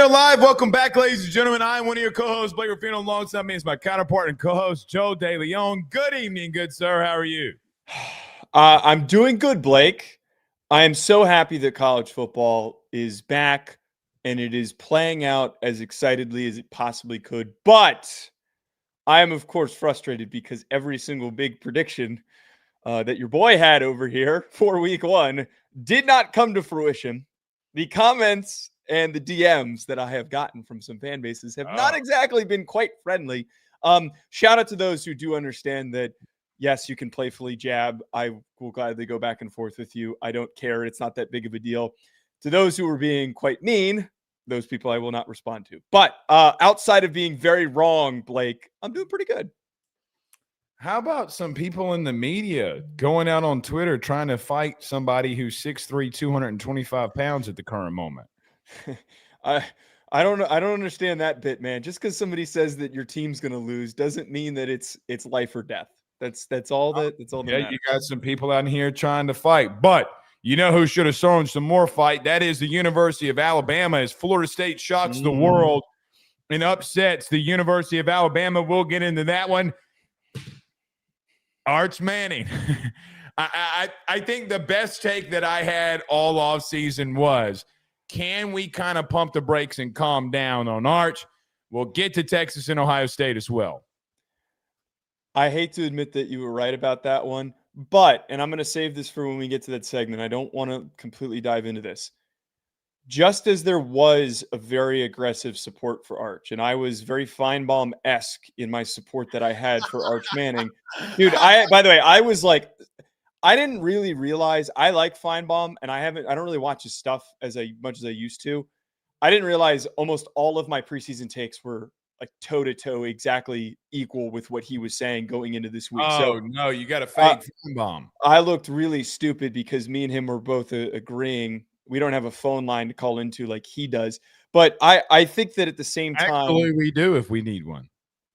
are live. Welcome back, ladies and gentlemen. I am one of your co-hosts, Blake Ruffino. Alongside me is my counterpart and co-host, Joe DeLeone. Good evening, good sir. How are you? I'm doing good, Blake. I am so happy that college football is back and it is playing out as excitedly as it possibly could. But I am, of course, frustrated because every single big prediction that your boy had over here for week one did not come to fruition. The comments and the DMs that I have gotten from some fan bases have not exactly been quite friendly. Shout out to those who do understand that, yes, you can playfully jab. I will gladly go back and forth with you. I don't care. It's not that big of a deal. To those who are being quite mean, those people I will not respond to. But outside of being very wrong, Blake, I'm doing pretty good. How about some people in the media going out on Twitter trying to fight somebody who's 6'3", 225 pounds at the current moment? I don't understand that bit, man. Just because somebody says that your team's going to lose doesn't mean that it's life or death. That's all that matters. You got some people out here trying to fight, but you know who should have shown some more fight? That is the University of Alabama, as Florida State shocks the world and upsets the University of Alabama. We'll get into that one. Arch Manning. I think the best take that I had all offseason was, can we kind of pump the brakes and calm down on Arch? We'll get to Texas and Ohio State as well. I hate to admit that you were right about that one, but, and I'm going to save this for when we get to that segment. I don't want to completely dive into this. Just as there was a very aggressive support for Arch, and I was very Feinbaum-esque in my support that I had for Arch Manning. Dude, by the way, I was like, I didn't really realize I like Feinbaum, and I don't really watch his stuff as much as I used to. I didn't realize almost all of my preseason takes were like toe-to-toe exactly equal with what he was saying going into this week. Oh, no, you got a fake Feinbaum. I looked really stupid because me and him were both agreeing. We don't have a phone line to call into like he does. But I think that at the same time. Actually, we do if we need one.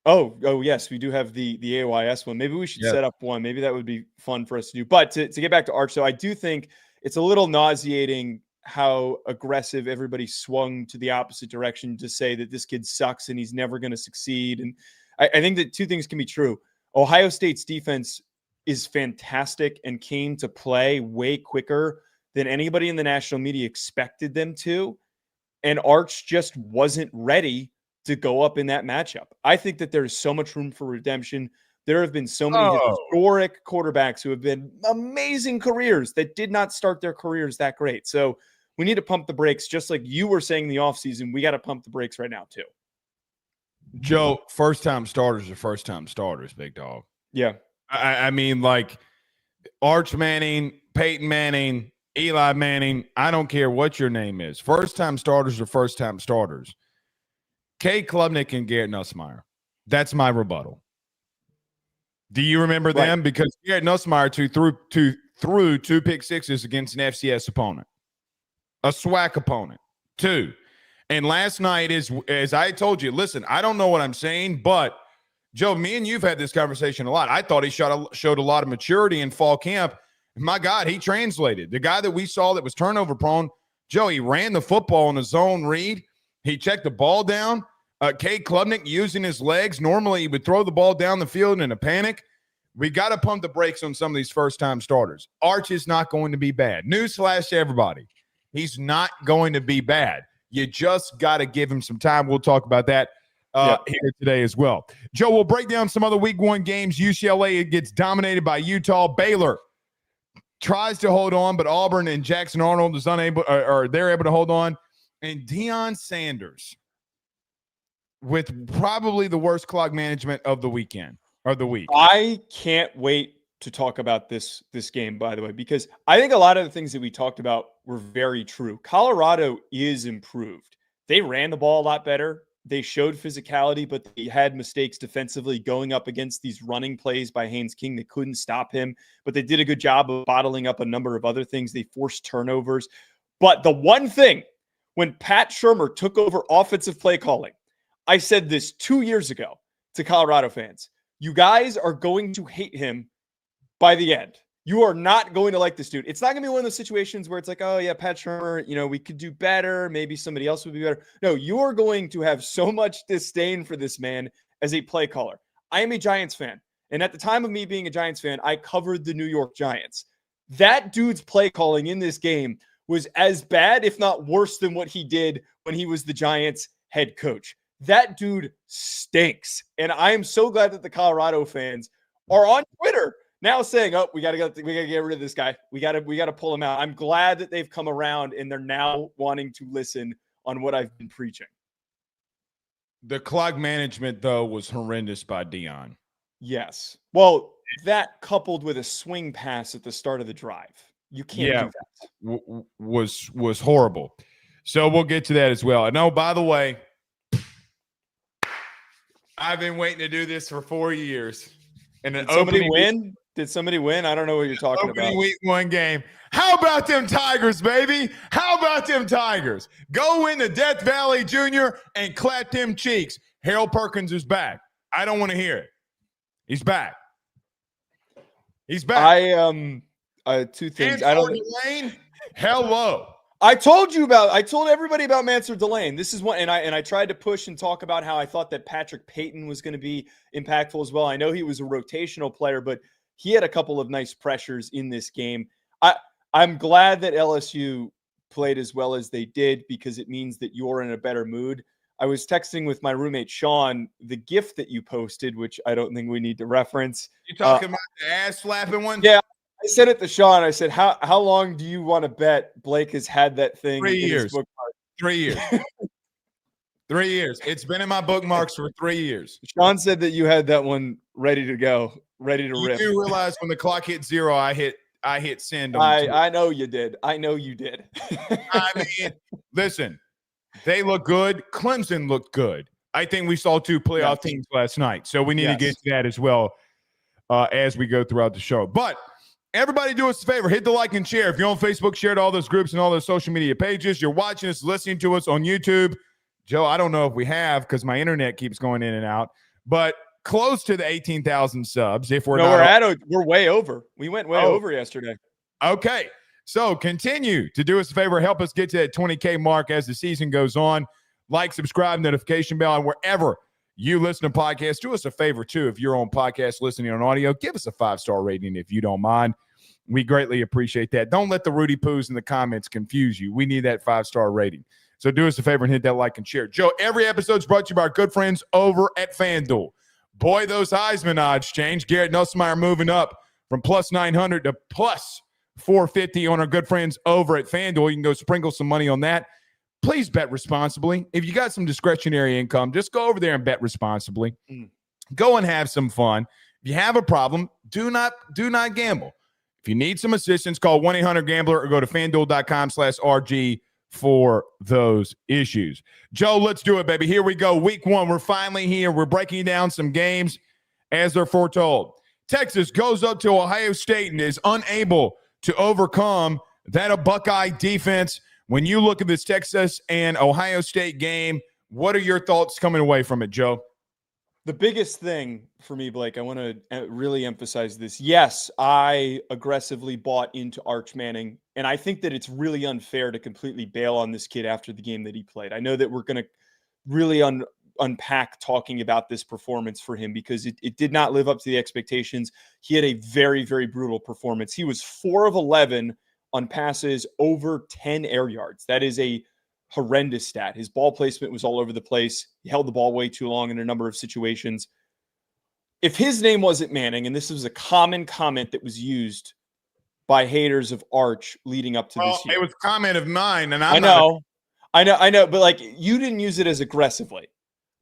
Oh, yes, we do have the AYS one. Maybe we should set up one. Maybe that would be fun for us to do. But to get back to Arch, so I do think it's a little nauseating how aggressive everybody swung to the opposite direction to say that this kid sucks and he's never going to succeed. And I think that two things can be true. Ohio State's defense is fantastic and came to play way quicker than anybody in the national media expected them to. And Arch just wasn't ready to go up in that matchup. I think that there's so much room for redemption. There have been so many historic quarterbacks who have been amazing careers that did not start their careers that great. So we need to pump the brakes, just like you were saying in the offseason. We got to pump the brakes right now, too. Joe, first-time starters are first-time starters, big dog. Yeah. I mean, like Arch Manning, Peyton Manning, Eli Manning, I don't care what your name is. First-time starters are first-time starters. Kay Klubnik and Garrett Nussmeier. That's my rebuttal. Do you remember them? Because Garrett Nussmeier threw two pick sixes against an FCS opponent, a SWAC opponent, two. And last night, as I told you, listen, I don't know what I'm saying, but Joe, me and you've had this conversation a lot. I thought he showed a lot of maturity in fall camp. My God, he translated. The guy that we saw that was turnover prone, Joe, he ran the football in a zone read. He checked the ball down. Kay Klubnik using his legs. Normally, he would throw the ball down the field in a panic. We got to pump the brakes on some of these first-time starters. Arch is not going to be bad. Newsflash to everybody. He's not going to be bad. You just got to give him some time. We'll talk about that here today as well. Joe, we'll break down some other week one games. UCLA gets dominated by Utah. Baylor tries to hold on, but Auburn and Jackson Arnold is unable, or they're able to hold on. And Deion Sanders with probably the worst clock management of the weekend or the week. I can't wait to talk about this game, by the way, because I think a lot of the things that we talked about were very true. Colorado is improved. They ran the ball a lot better. They showed physicality, but they had mistakes defensively going up against these running plays by Haynes King that couldn't stop him. But they did a good job of bottling up a number of other things. They forced turnovers. But the one thing, when Pat Shurmur took over offensive play calling, I said this 2 years ago to Colorado fans, you guys are going to hate him by the end. You are not going to like this dude. It's not going to be one of those situations where it's like, oh, yeah, Pat Shurmur, we could do better. Maybe somebody else would be better. No, you are going to have so much disdain for this man as a play caller. I am a Giants fan. And at the time of me being a Giants fan, I covered the New York Giants. That dude's play calling in this game was as bad, if not worse, than what he did when he was the Giants head coach. That dude stinks. And I am so glad that the Colorado fans are on Twitter now saying, oh, we gotta get rid of this guy. We gotta pull him out. I'm glad that they've come around and they're now wanting to listen on what I've been preaching. The clock management, though, was horrendous by Deion. Yes. Well, that coupled with a swing pass at the start of the drive. You can't do that. Was horrible. So we'll get to that as well. And oh, by the way, I've been waiting to do this for 4 years. And Did somebody win? Did somebody win? I don't know what you're talking about. Week 1 game. How about them Tigers, baby? How about them Tigers? Go into Death Valley Jr. and clap them cheeks. Harold Perkins is back. I don't want to hear it. He's back. He's back. Two things. DeLeone, hello. I told everybody about Mansur DeLeone. This is one, and I tried to push and talk about how I thought that Patrick Payton was going to be impactful as well. I know he was a rotational player, but he had a couple of nice pressures in this game. I'm glad that LSU played as well as they did because it means that you're in a better mood. I was texting with my roommate, Sean, the GIF that you posted, which I don't think we need to reference. You talking about the ass slapping one? Yeah. I said it to Sean. I said, how long do you want to bet Blake has had that thing? 3 years. In his bookmark? 3 years. 3 years. It's been in my bookmarks for 3 years. Sean said that you had that one ready to go, ready to rip. You do realize when the clock hit 0, I hit send. I know you did. I know you did. I mean, listen. They look good. Clemson looked good. I think we saw 2 playoff teams last night. So we need to get to that as well as we go throughout the show. But everybody do us a favor. Hit the like and share. If you're on Facebook, share to all those groups and all those social media pages. You're watching us, listening to us on YouTube. Joe, I don't know if we have because my internet keeps going in and out. But close to the 18,000 subs. If we're we're way over. We went way over yesterday. Okay. So continue to do us a favor. Help us get to that 20K mark as the season goes on. Like, subscribe, notification bell, and wherever you listen to podcasts, do us a favor, too. If you're on podcast listening on audio, give us a 5-star rating if you don't mind. We greatly appreciate that. Don't let the Rudy Poos in the comments confuse you. We need that 5-star rating. So do us a favor and hit that like and share. Joe, every episode's brought to you by our good friends over at FanDuel. Boy, those Heisman odds change. Garrett Nussmeier moving up from plus 900 to plus 450 on our good friends over at FanDuel. You can go sprinkle some money on that. Please bet responsibly. If you got some discretionary income, just go over there and bet responsibly. Go and have some fun. If you have a problem, do not gamble. If you need some assistance, call 1-800-GAMBLER or go to FanDuel.com/RG for those issues. Joe, let's do it, baby. Here we go. Week 1, we're finally here. We're breaking down some games as they're foretold. Texas goes up to Ohio State and is unable to overcome that Buckeye defense. When you look at this Texas and Ohio State game, what are your thoughts coming away from it, Joe? The biggest thing for me, Blake, I want to really emphasize this. Yes, I aggressively bought into Arch Manning, and I think that it's really unfair to completely bail on this kid after the game that he played. I know that we're going to really unpack talking about this performance for him because it did not live up to the expectations. He had a very, very brutal performance. He was 4 of 11 on passes over 10 air yards. That is a horrendous stat. His ball placement was all over the place. He held the ball way too long in a number of situations. If his name wasn't Manning, and this was a common comment that was used by haters of Arch leading up to this year. It was a comment of mine, and I know, but like you didn't use it as aggressively.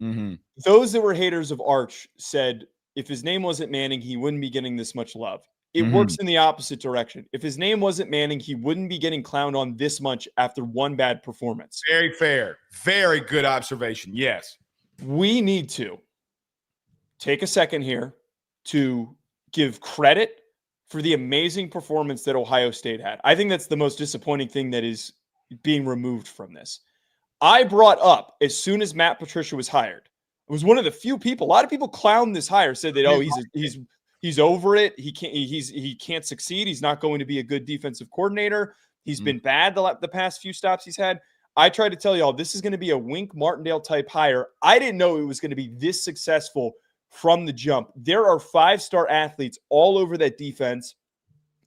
Mm-hmm. Those that were haters of Arch said if his name wasn't Manning, he wouldn't be getting this much love. It works in the opposite direction. If his name wasn't Manning, he wouldn't be getting clowned on this much after one bad performance. Very fair. Very good observation. Yes. We need to take a second here to give credit for the amazing performance that Ohio State had. I think that's the most disappointing thing that is being removed from this. I brought up as soon as Matt Patricia was hired. It was one of the few people. A lot of people clowned this hire, said that, he's He's over it. He can't succeed. He's not going to be a good defensive coordinator. He's been bad the past few stops he's had. I tried to tell y'all this is going to be a Wink Martindale type hire. I didn't know it was going to be this successful from the jump. There are 5-star athletes all over that defense.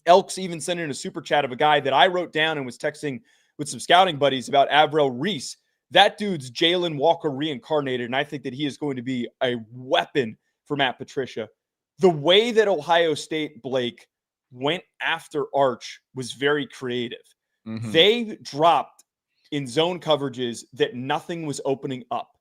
Elks even sent in a super chat of a guy that I wrote down and was texting with some scouting buddies about Avril Reese. That dude's Jalen Walker reincarnated, and I think that he is going to be a weapon for Matt Patricia. The way that Ohio State, Blake, went after Arch was very creative. They dropped in zone coverages that nothing was opening up,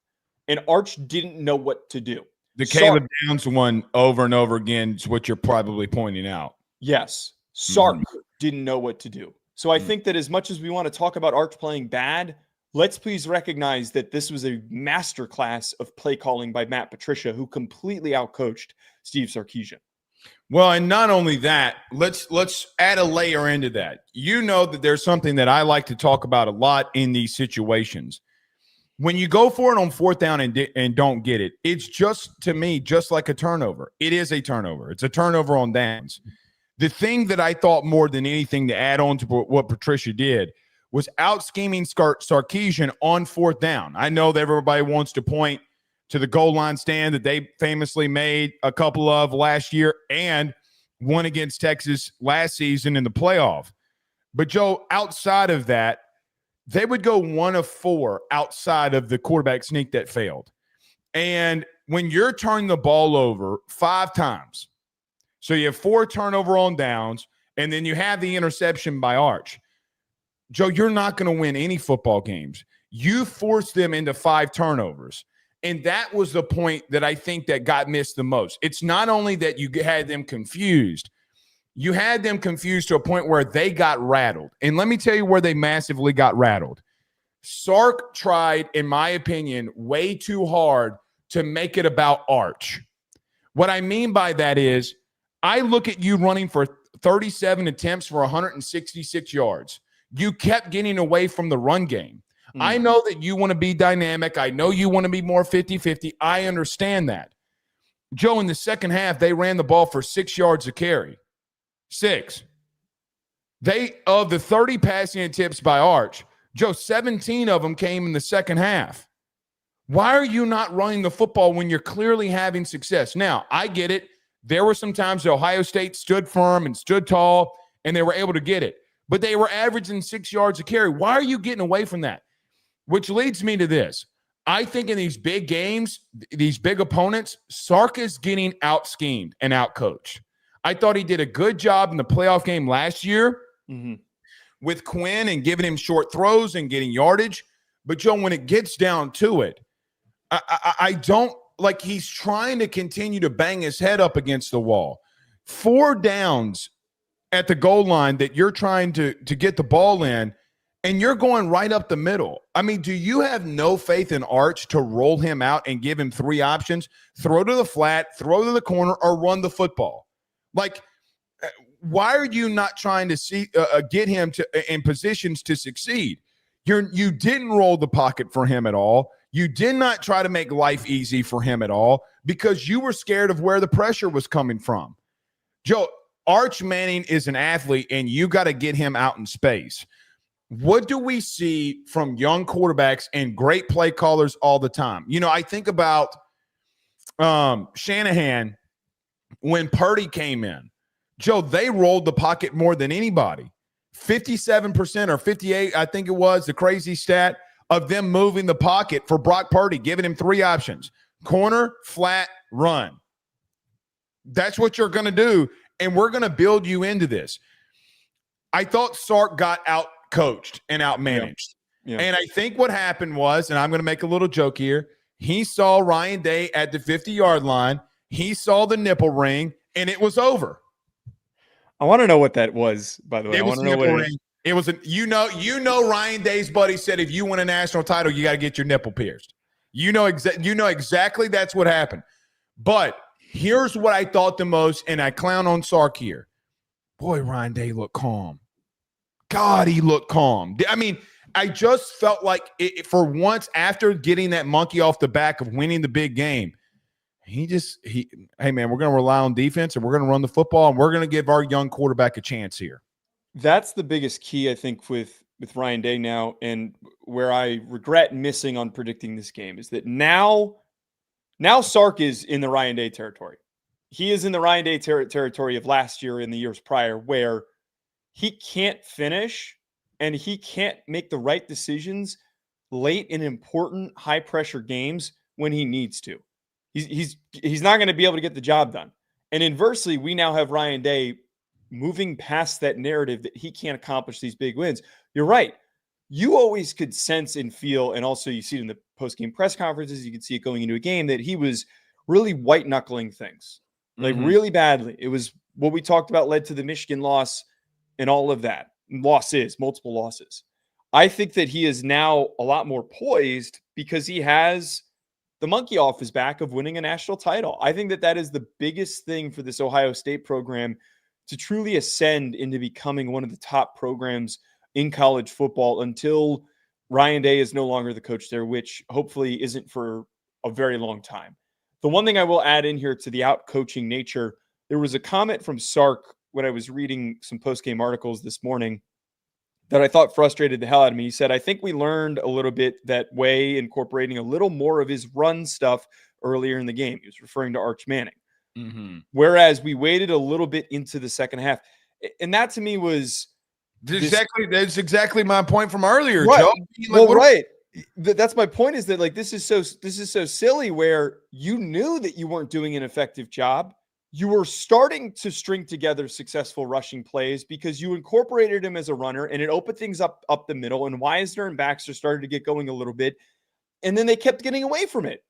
and Arch didn't know what to do. The Caleb Downs one over and over again is what you're probably pointing out. Yes. Sark didn't know what to do. So I think that as much as we want to talk about Arch playing bad, let's please recognize that this was a masterclass of play calling by Matt Patricia, who completely outcoached Steve Sarkisian. Well, and not only that, let's add a layer into that. You know that there's something that I like to talk about a lot in these situations. When you go for it on fourth down and don't get it, it's just, to me, just like a turnover. It is a turnover. It's a turnover on downs. The thing that I thought more than anything to add on to what Patricia did was out-scheming Sarkisian on fourth down. I know that everybody wants to point to the goal line stand that they famously made a couple of last year and one against Texas last season in the playoff. But, Joe, outside of that, they would go 1 of 4 outside of the quarterback sneak that failed. And when you're turning the ball over 5 times, so you have 4 turnover on downs, and then you have the interception by Arch. Joe, you're not going to win any football games. You forced them into 5 turnovers. And that was the point that I think that got missed the most. It's not only that you had them confused. You had them confused to a point where they got rattled. And let me tell you where they massively got rattled. Sark tried, in my opinion, way too hard to make it about Arch. What I mean by that is, I look at you running for 37 attempts for 166 yards. You kept getting away from the run game. I know that you want to be dynamic. I know you want to be more 50-50. I understand that. Joe, in the second half, they ran the ball for 6 yards a carry. 6. Of the 30 passing attempts by Arch, Joe, 17 of them came in the second half. Why are you not running the football when you're clearly having success? Now, I get it. There were some times that Ohio State stood firm and stood tall, and they were able to get it. But they were averaging 6 yards a carry. Why are you getting away from that? Which leads me to this. I think in these big games, these big opponents, Sark is getting out-schemed and out-coached. I thought he did a good job in the playoff game last year with Quinn and giving him short throws and getting yardage. But, Joe, when it gets down to it, I don't – like he's trying to continue to bang his head up against the wall. 4 downs at the goal line that you're trying to get the ball in, and you're going right up the middle. I mean, do you have no faith in Arch to roll him out and give him 3 options? Throw to the flat, throw to the corner, or run the football? Like, why are you not trying to get him in positions to succeed? You didn't roll the pocket for him at all. You did not try to make life easy for him at all because you were scared of where the pressure was coming from. Joe, Arch Manning is an athlete, and you got to get him out in space. What do we see from young quarterbacks and great play callers all the time? You know, I think about Shanahan when Purdy came in. Joe, they rolled the pocket more than anybody. 57% or 58%, I think it was, the crazy stat, of them moving the pocket for Brock Purdy, giving him 3 options: corner, flat, run. That's what you're going to do, and we're going to build you into this. I thought Sark got out-coached and out-managed. Yeah. And I think what happened was, and I'm going to make a little joke here, he saw Ryan Day at the 50-yard line, he saw the nipple ring, and it was over. I want to know what that was, by the way. I want to know what it is. It was Ryan Day's buddy said if you win a national title, you got to get your nipple pierced. You know exactly that's what happened. But here's what I thought the most, and I clown on Sark here. Boy, Ryan Day looked calm. God, he looked calm. I mean, I just felt like for once, after getting that monkey off the back of winning the big game, hey man, we're going to rely on defense and we're going to run the football and we're going to give our young quarterback a chance here. That's the biggest key, I think, with Ryan Day now, and where I regret missing on predicting this game is that now Sark is in the Ryan Day territory. He is in the Ryan Day territory of last year and the years prior, where he can't finish and he can't make the right decisions late in important high-pressure games when he needs to. He's not going to be able to get the job done. And inversely, we now have Ryan Day moving past that narrative that he can't accomplish these big wins. You're right. You always could sense and feel, and also you see it in the post-game press conferences, you could see it going into a game, that he was really white-knuckling things, like really badly. It was what we talked about led to the Michigan loss and all of that. Multiple losses. I think that he is now a lot more poised because he has the monkey off his back of winning a national title. I think that is the biggest thing for this Ohio State program to truly ascend into becoming one of the top programs in college football until Ryan Day is no longer the coach there, which hopefully isn't for a very long time. The one thing I will add in here to the out-coaching nature, there was a comment from Sark when I was reading some post-game articles this morning that I thought frustrated the hell out of me. He said, I think we learned a little bit that way, incorporating a little more of his run stuff earlier in the game. He was referring to Arch Manning. Whereas we waited a little bit into the second half. And that to me was that's exactly my point from earlier, right. Joe. Right. That's my point, is that like this is so silly, where you knew that you weren't doing an effective job. You were starting to string together successful rushing plays because you incorporated him as a runner, and it opened things up the middle, and Wisner and Baxter started to get going a little bit. And then they kept getting away from it.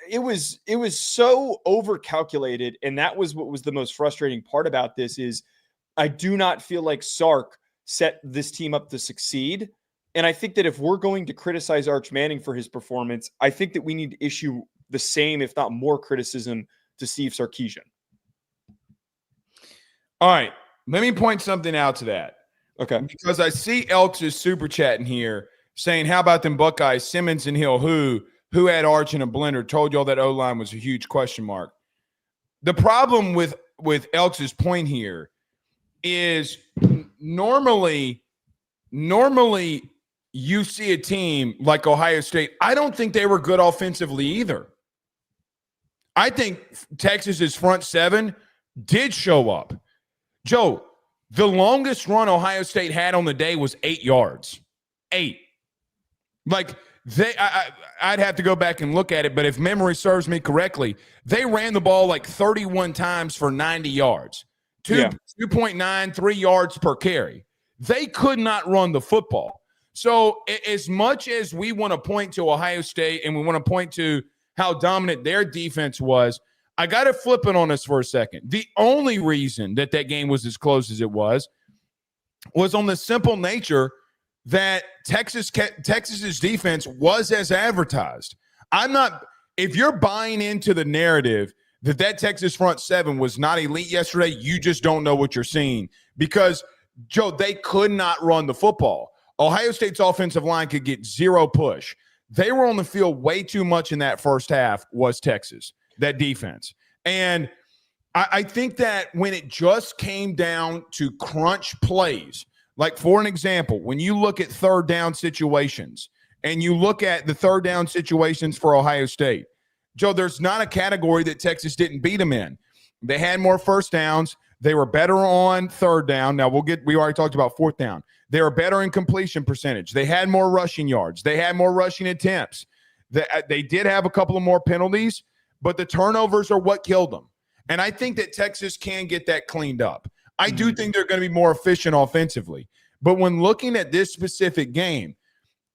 It was so overcalculated. And that was what was the most frustrating part about this is I do not feel like Sark set this team up to succeed. And I think that if we're going to criticize Arch Manning for his performance, I think that we need to issue the same, if not more, criticism to Steve Sarkisian. All right. Let me point something out to that. Okay. Because I see Elks is super chatting here saying, how about them Buckeyes, Simmons and Hill, who had Arch in a blender, told y'all that O-line was a huge question mark. The problem with Elks' point here is normally you see a team like Ohio State. I don't think they were good offensively either. I think Texas's front seven did show up. Joe, the longest run Ohio State had on the day was 8 yards. 8. Like, I'd have to go back and look at it, but if memory serves me correctly, they ran the ball like 31 times for 90 yards. 2.93 yards per carry. They could not run the football. So as much as we want to point to Ohio State and we want to point to how dominant their defense was, I got to flip it on us for a second. The only reason that game was as close as it was on the simple nature that Texas's defense was as advertised. If you're buying into the narrative that Texas front seven was not elite yesterday, you just don't know what you're seeing, because, Joe, they could not run the football. Ohio State's offensive line could get zero push. They were on the field way too much in that first half, was Texas, that defense. And I think that when it just came down to crunch plays, like, for an example, when you look at third down situations and you look at the third down situations for Ohio State, Joe, there's not a category that Texas didn't beat them in. They had more first downs. They were better on third down. Now, we already talked about fourth down. They were better in completion percentage. They had more rushing yards. They had more rushing attempts. They did have a couple of more penalties, but the turnovers are what killed them. And I think that Texas can get that cleaned up. I do think they're going to be more efficient offensively. But when looking at this specific game,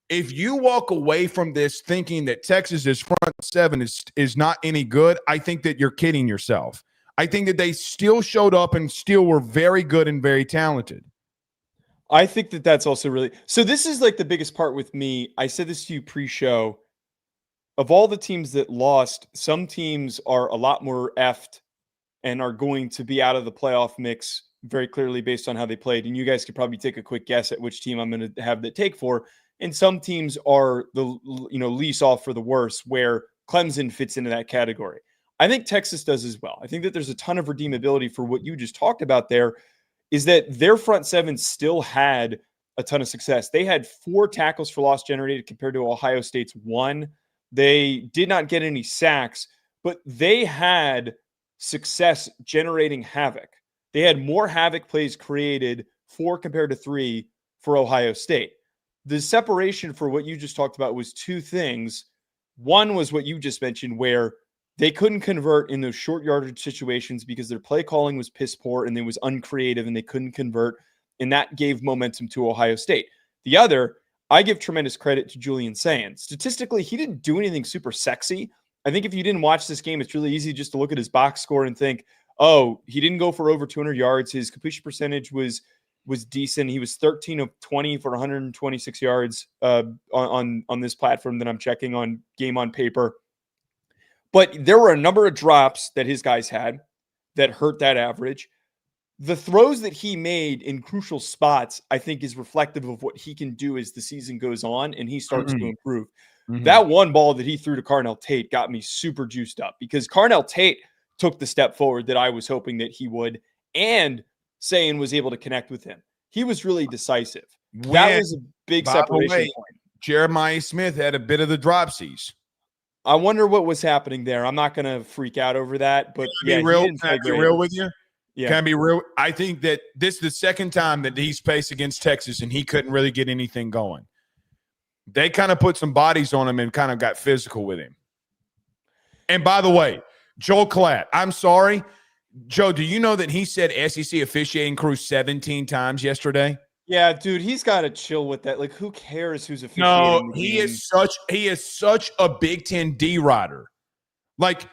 if you walk away from this thinking that Texas's front seven is not any good, I think that you're kidding yourself. I think that they still showed up and still were very good and very talented. I think that that's also really – so this is like the biggest part with me. I said this to you pre-show. Of all the teams that lost, some teams are a lot more effed and are going to be out of the playoff mix very clearly based on how they played. And you guys could probably take a quick guess at which team I'm going to have the take for. And some teams are the least off for the worse, where Clemson fits into that category. I think Texas does as well. I think that there's a ton of redeemability for what you just talked about there, is that their front seven still had a ton of success. They had 4 tackles for loss generated compared to Ohio State's 1. They did not get any sacks, but they had success generating havoc. They had more havoc plays created, 4 compared to 3 for Ohio State. The separation for what you just talked about was 2 things. One was what you just mentioned, where they couldn't convert in those short yardage situations because their play calling was piss poor and it was uncreative and they couldn't convert. And that gave momentum to Ohio State. The other, I give tremendous credit to Julian Sayin. Statistically, he didn't do anything super sexy. I think if you didn't watch this game, it's really easy just to look at his box score and think, oh, he didn't go for over 200 yards. His completion percentage was decent. He was 13 of 20 for 126 yards on this platform that I'm checking on Game on Paper. But there were a number of drops that his guys had that hurt that average. The throws that he made in crucial spots, I think, is reflective of what he can do as the season goes on and he starts to improve. That one ball that he threw to Carnell Tate got me super juiced up because Carnell Tate took the step forward that I was hoping that he would, and Sayin was able to connect with him. He was really decisive. That was a big separation point. Jeremiah Smith had a bit of the dropsies. I wonder what was happening there. I'm not going to freak out over that, but Can I be real with you? Yeah. Can I be real? I think that this is the second time that he's faced against Texas and he couldn't really get anything going. They kind of put some bodies on him and kind of got physical with him. And by the way, Joel Klatt, I'm sorry. Joe, do you know that he said SEC officiating crew 17 times yesterday? Yeah, dude, he's got to chill with that. Like, who cares who's officiating? No, he is such a Big Ten D rider. Like,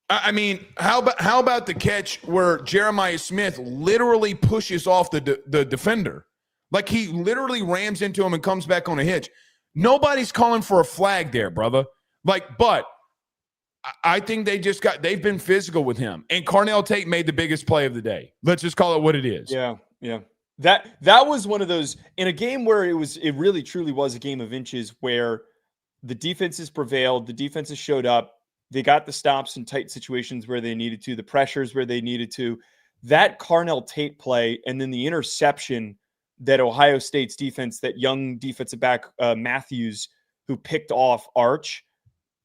I mean, how about the catch where Jeremiah Smith literally pushes off the defender? Like, he literally rams into him and comes back on a hitch. Nobody's calling for a flag there, brother. Like, but I think they've been physical with him. And Carnell Tate made the biggest play of the day. Let's just call it what it is. Yeah, yeah. That was one of those in a game where it really truly was a game of inches where the defenses prevailed, the defenses showed up, they got the stops in tight situations where they needed to, the pressures where they needed to. That Carnell Tate play and then the interception that Ohio State's defense, that young defensive back Matthews, who picked off Arch,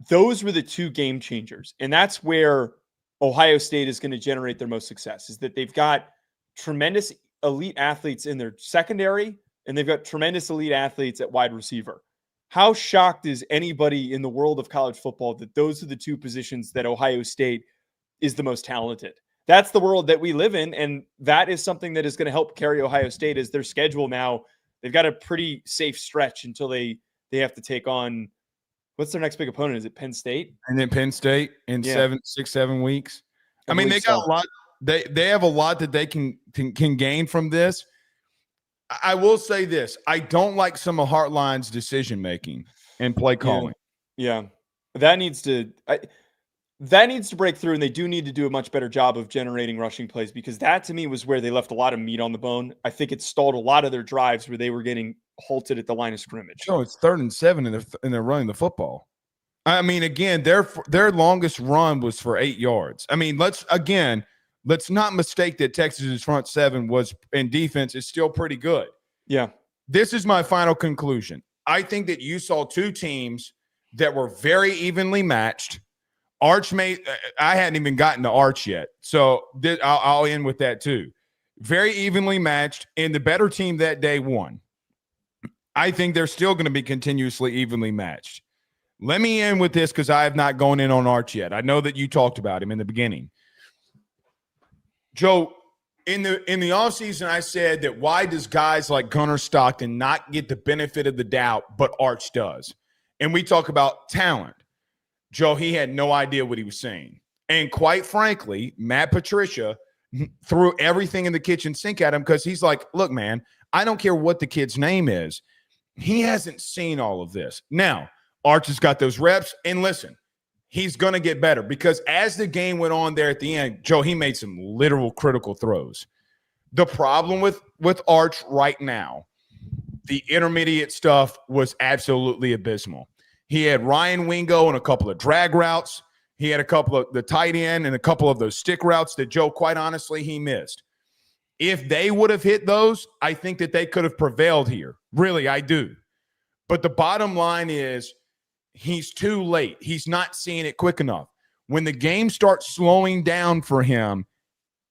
those were the 2 game changers. And that's where Ohio State is going to generate their most success, is that they've got tremendous elite athletes in their secondary, and they've got tremendous elite athletes at wide receiver. How shocked is anybody in the world of college football that those are the 2 positions that Ohio State is the most talented? That's the world that we live in, and that is something that is going to help carry Ohio State as their schedule now. They've got a pretty safe stretch until they have to take on, what's their next big opponent? Is it Penn State? And then Penn State in 7 weeks. I mean, they got a lot. They have a lot that they can gain from this. I will say this. I don't like some of Hartline's decision-making and play calling. Yeah. That needs to break through, and they do need to do a much better job of generating rushing plays, because that, to me, was where they left a lot of meat on the bone. I think it stalled a lot of their drives where they were getting halted at the line of scrimmage. No, it's 3rd and 7, and they're running the football. I mean, again, their longest run was for 8 yards. I mean, let's not mistake that Texas's front 7 was in defense is still pretty good. Yeah. This is my final conclusion. I think that you saw 2 teams that were very evenly matched. I hadn't even gotten to Arch yet, so I'll end with that too. Very evenly matched, and the better team that day won. I think they're still going to be continuously evenly matched. Let me end with this because I have not gone in on Arch yet. I know that you talked about him in the beginning. Joe, in the offseason, I said that why does guys like Gunnar Stockton not get the benefit of the doubt, but Arch does? And we talk about talent. Joe, he had no idea what he was saying. And quite frankly, Matt Patricia threw everything in the kitchen sink at him because he's like, look, man, I don't care what the kid's name is. He hasn't seen all of this. Now, Arch has got those reps. And listen, he's going to get better because as the game went on there at the end, Joe, he made some literal critical throws. The problem with Arch right now, the intermediate stuff was absolutely abysmal. He had Ryan Wingo and a couple of drag routes. He had a couple of the tight end and a couple of those stick routes that Joe, quite honestly, he missed. If they would have hit those, I think that they could have prevailed here. Really, I do. But the bottom line is he's too late. He's not seeing it quick enough. When the game starts slowing down for him,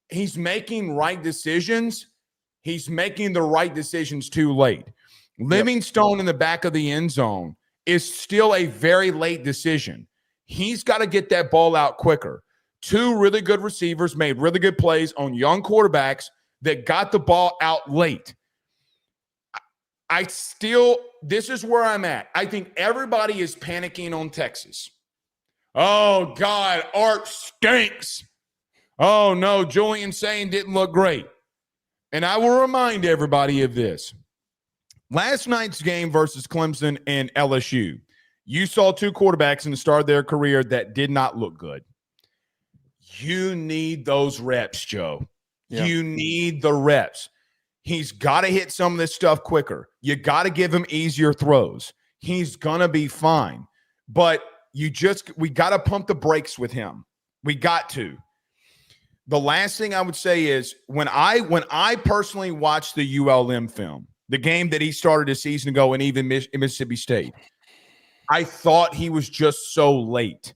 he's making right decisions. He's making the right decisions too late. Livingstone in the back of the end zone is still a very late decision. He's got to get that ball out quicker. Two really good receivers made really good plays on young quarterbacks that got the ball out late. This is where I'm at. I think everybody is panicking on Texas. Oh, God, Art stinks. Oh, no, Julian Sayin didn't look great. And I will remind everybody of this. Last night's game versus Clemson and LSU, you saw two quarterbacks in the start of their career that did not look good. You need those reps, Joe. Yeah. You need the reps. He's got to hit some of this stuff quicker. You got to give him easier throws. He's going to be fine. But we got to pump the brakes with him. We got to. The last thing I would say is when I personally watched the ULM film, the game that he started a season ago and even Mississippi State, I thought he was just so late.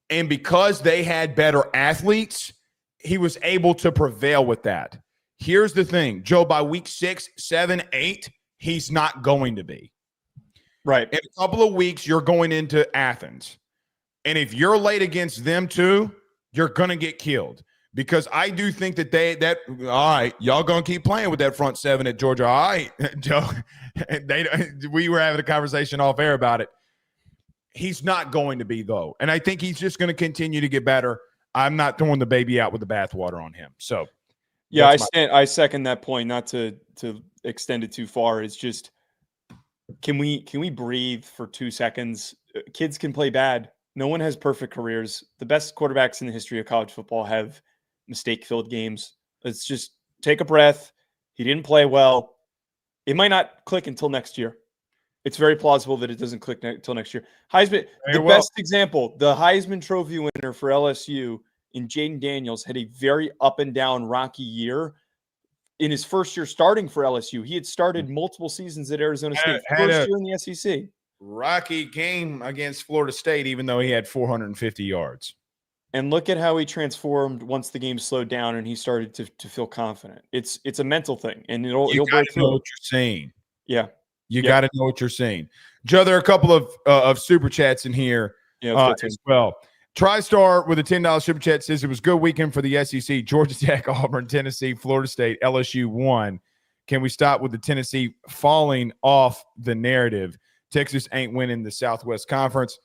And because they had better athletes, he was able to prevail with that. Here's the thing, Joe, by week 6, 7, 8, he's not going to be. Right. In a couple of weeks, you're going into Athens. And if you're late against them too, you're going to get killed. Because I do think that all right, y'all going to keep playing with that front seven at Georgia. All right, Joe, we were having a conversation off air about it. He's not going to be, though. And I think he's just going to continue to get better. I'm not throwing the baby out with the bathwater on him. So, yeah, I second that point. Not to extend it too far. It's just, can we breathe for 2 seconds? Kids can play bad. No one has perfect careers. The best quarterbacks in the history of college football have mistake-filled games. Let's just take a breath. He didn't play well. It might not click until next year. It's very plausible that it doesn't click until next year. Heisman, best example, the Heisman Trophy winner for LSU in Jaden Daniels had a very up and down rocky year in his first year starting for LSU. He had started multiple seasons at Arizona State, first year in the SEC. Rocky game against Florida State, even though he had 450 yards. And look at how he transformed once the game slowed down and he started to feel confident. It's a mental thing, and you'll break through. Know what you're saying. Yeah. You got to know what you're saying. Joe, there are a couple of super chats in here as well. TriStar with a $10 super chat says it was a good weekend for the SEC. Georgia Tech, Auburn, Tennessee, Florida State, LSU won. Can we stop with the Tennessee falling off the narrative? Texas ain't winning the Southwest Conference.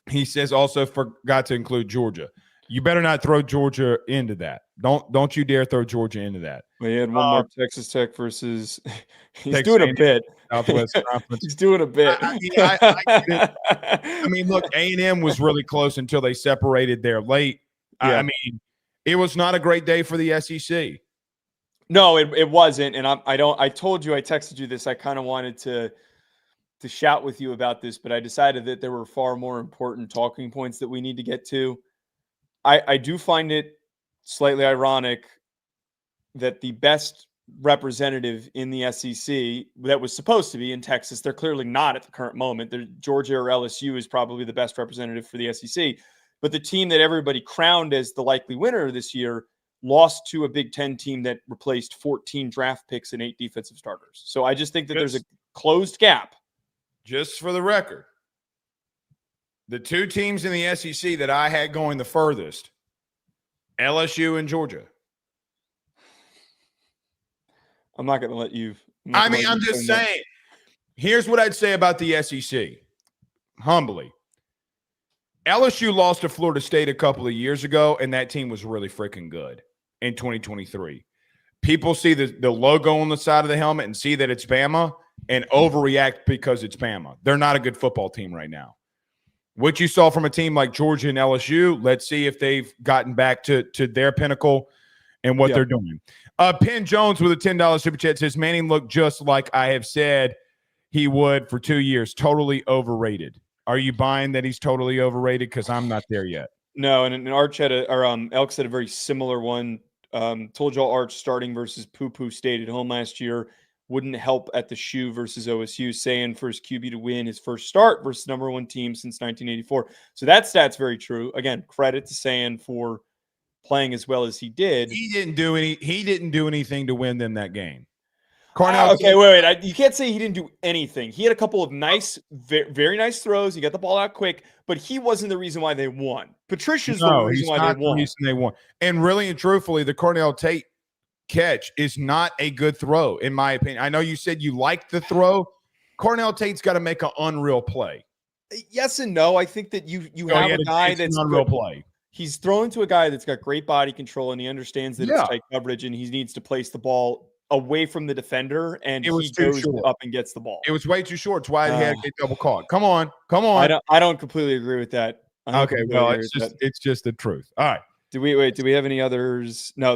He says also forgot to include Georgia. You better not throw Georgia into that. Don't you dare throw Georgia into that. Well, he had one more Texas Tech versus he's Texas doing a bit. Southwest Conference. He's doing a bit. I mean, look, A&M was really close until they separated there late. Yeah. I mean, it was not a great day for the SEC. No, it wasn't. And I told you, I texted you this. I kind of wanted to shout with you about this, but I decided that there were far more important talking points that we need to get to. I do find it slightly ironic that the best representative in the SEC that was supposed to be in Texas, they're clearly not at the current moment. Georgia or LSU is probably the best representative for the SEC. But the team that everybody crowned as the likely winner this year lost to a Big Ten team that replaced 14 draft picks and 8 defensive starters. So I just think that there's a closed gap. Just for the record, the two teams in the SEC that I had going the furthest, LSU and Georgia. I'm not going to let you. I'm just saying. Here's what I'd say about the SEC, humbly. LSU lost to Florida State a couple of years ago, and that team was really freaking good in 2023. People see the logo on the side of the helmet and see that it's Bama and overreact because it's Bama. They're not a good football team right now. What you saw from a team like Georgia and LSU, let's see if they've gotten back to their pinnacle and what they're doing. Penn Jones with a $10 super chat says, Manning looked just like I have said he would for 2 years. Totally overrated. Are you buying that he's totally overrated? Because I'm not there yet. No, and Arch had Elks had a very similar one. Told y'all Arch starting versus Poo State at home last year wouldn't help at the shoe versus OSU. Sayin for his QB to win his first start versus number one team since 1984. So that stat's very true. Again, credit to Sayin for playing as well as he did. He didn't do anything to win them that game. Cornell. Okay, wait. You can't say he didn't do anything. He had a couple of nice, very nice throws. He got the ball out quick, but he wasn't the reason why they won. Patricia's the reason why they won. And really and truthfully, the Cornell Tate catch is not a good throw, in my opinion. I know you said you liked the throw. Cornell Tate's got to make an unreal play. Yes and no. I think that you have a guy that's an unreal play. He's thrown to a guy that's got great body control, and he understands that it's tight coverage, and he needs to place the ball away from the defender, and he goes up and gets the ball. It was way too short. It's why he had to get double caught. Come on. I don't completely agree with that. Okay, well, it's just the truth. All right. Do we have any others? No,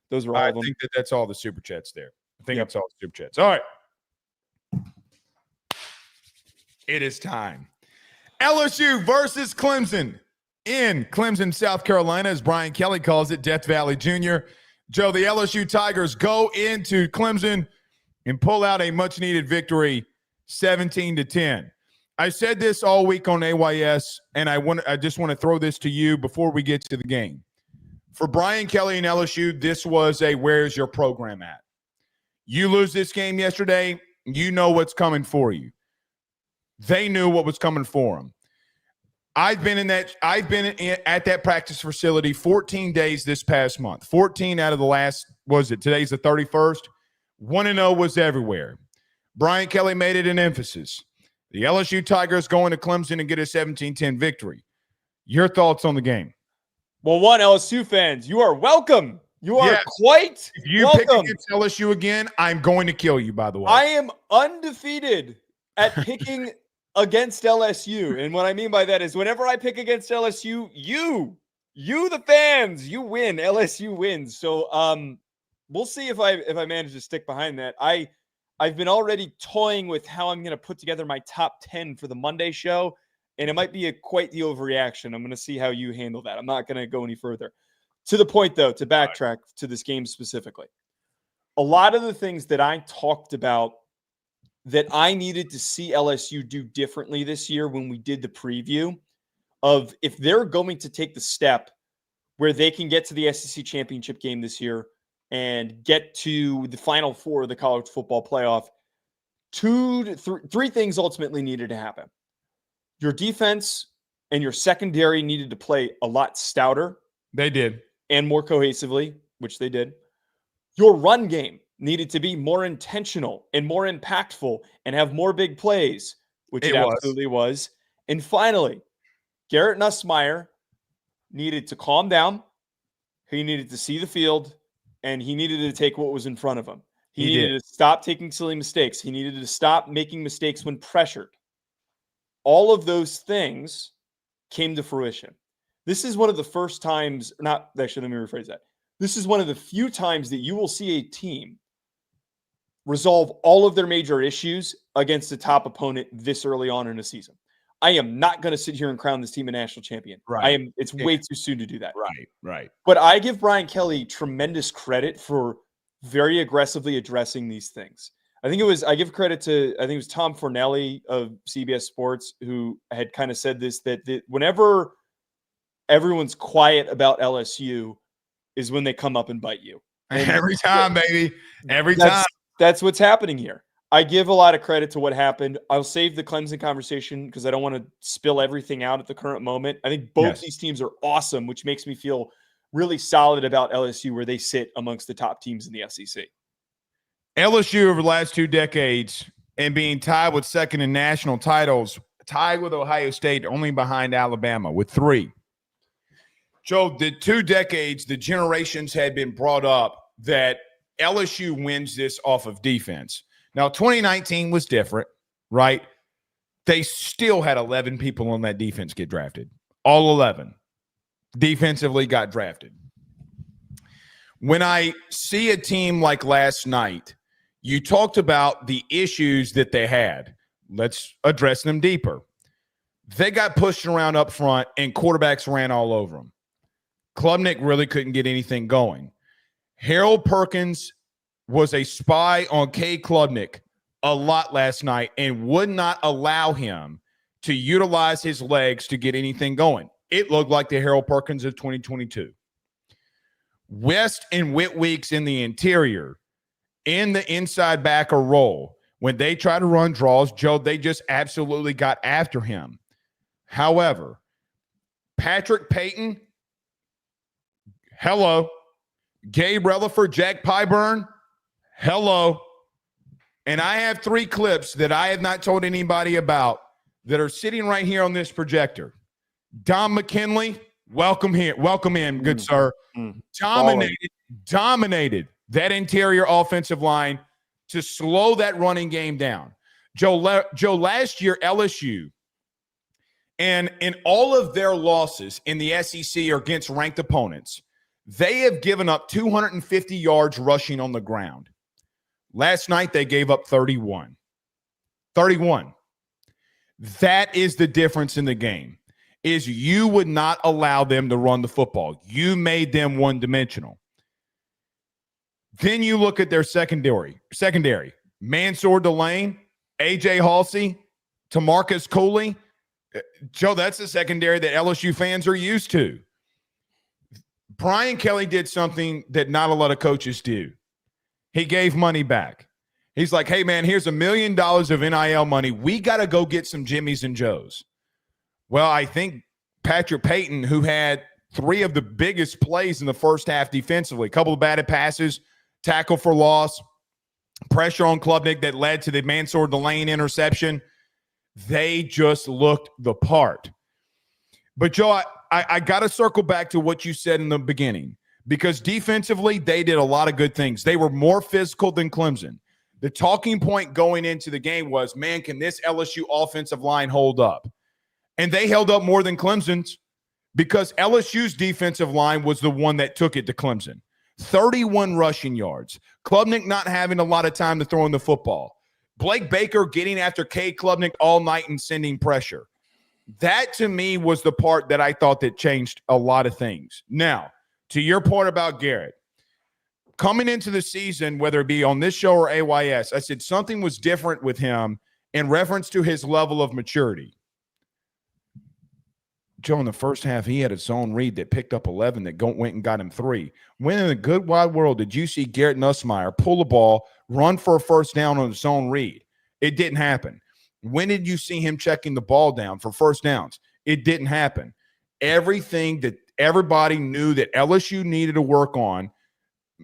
those were all of them. I think that's all the super chats there. I think that's all the super chats. All right. It is time. LSU versus Clemson in Clemson, South Carolina, as Brian Kelly calls it, Death Valley Jr. Joe, the LSU Tigers go into Clemson and pull out a much-needed victory, 17-10. I said this all week on AYS, and I just want to throw this to you before we get to the game. For Brian Kelly and LSU, this was a where's your program at? You lose this game yesterday, you know what's coming for you. They knew what was coming for them. I've been at that practice facility 14 days this past month. 14 out of the last, today's the 31st. 1-0 was everywhere. Brian Kelly made it an emphasis. The LSU Tigers going to Clemson and get a 17-10 victory. Your thoughts on the game? Well, LSU fans, you are welcome. You are quite if you welcome. Pick against LSU again, I'm going to kill you, by the way. I am undefeated at picking against LSU. And what I mean by that is whenever I pick against LSU, you the fans, you win. LSU wins. So we'll see if I manage to stick behind that. I've been already toying with how I'm going to put together my top 10 for the Monday show, and it might be quite the overreaction. I'm going to see how you handle that. I'm not going to go any further. To the point, though, to backtrack to this game specifically, a lot of the things that I talked about that I needed to see LSU do differently this year when we did the preview of if they're going to take the step where they can get to the SEC championship game this year and get to the Final Four of the college football playoff, three things ultimately needed to happen. Your defense and your secondary needed to play a lot stouter. They did. And more cohesively, which they did. Your run game needed to be more intentional and more impactful and have more big plays, which it absolutely was. And finally, Garrett Nussmeier needed to calm down. He needed to see the field, and he needed to take what was in front of him. He needed to stop taking silly mistakes. He needed to stop making mistakes when pressured. All of those things came to fruition. This is one of the first times, let me rephrase that. This is one of the few times that you will see a team resolve all of their major issues against a top opponent this early on in a season. I am not going to sit here and crown this team a national champion. Right. It's way too soon to do that. Right. But I give Brian Kelly tremendous credit for very aggressively addressing these things. I give credit to, it was Tom Fornelli of CBS Sports who had kind of said this, that whenever everyone's quiet about LSU is when they come up and bite you. And every time, baby. Every time. That's what's happening here. I give a lot of credit to what happened. I'll save the Clemson conversation because I don't want to spill everything out at the current moment. I think both these teams are awesome, which makes me feel really solid about LSU where they sit amongst the top teams in the SEC. LSU over the last 2 decades and being tied with second in national titles, tied with Ohio State, only behind Alabama with 3. Joe, the 2 decades, the generations had been brought up that LSU wins this off of defense. Now, 2019 was different, right? They still had 11 people on that defense get drafted. All 11 defensively got drafted. When I see a team like last night, you talked about the issues that they had. Let's address them deeper. They got pushed around up front, and quarterbacks ran all over them. Klubnik really couldn't get anything going. Harold Perkins was a spy on K. Klubnik a lot last night and would not allow him to utilize his legs to get anything going. It looked like the Harold Perkins of 2022. West and Whitweeks in the interior, in the inside backer role, when they try to run draws, Joe, they just absolutely got after him. However, Patrick Payton, hello. Gabe Relaford, Jack Pyburn, hello. And I have 3 clips that I have not told anybody about that are sitting right here on this projector. Don McKinley, welcome here. Welcome in, good sir. Dominated that interior offensive line to slow that running game down. Joe, last year, LSU, and in all of their losses in the SEC or against ranked opponents, they have given up 250 yards rushing on the ground. Last night, they gave up 31. 31. That is the difference in the game, is you would not allow them to run the football. You made them one-dimensional. Then you look at their secondary. Mansour DeLeone, A.J. Halsey, Tamarcus Cooley. Joe, that's the secondary that LSU fans are used to. Brian Kelly did something that not a lot of coaches do. He gave money back. He's like, hey, man, here's $1 million of NIL money. We got to go get some Jimmies and Joes. Well, I think Patrick Payton, who had 3 of the biggest plays in the first half defensively, a couple of batted passes, tackle for loss, pressure on Klubnik that led to the Mansour DeLeone interception. They just looked the part. But, Joe, I got to circle back to what you said in the beginning, because defensively, they did a lot of good things. They were more physical than Clemson. The talking point going into the game was, man, can this LSU offensive line hold up? And they held up more than Clemson's, because LSU's defensive line was the one that took it to Clemson. 31 rushing yards. Klubnik not having a lot of time to throw in the football. Blake Baker getting after K. Klubnik all night and sending pressure. That, to me, was the part that I thought that changed a lot of things. Now, to your point about Garrett, coming into the season, whether it be on this show or AYS, I said something was different with him in reference to his level of maturity. Joe, in the first half, he had a zone read that picked up 11 that went and got him 3. When in the good wide world did you see Garrett Nussmeier pull the ball, run for a first down on a zone read? It didn't happen. When did you see him checking the ball down for first downs? It didn't happen. Everything that everybody knew that LSU needed to work on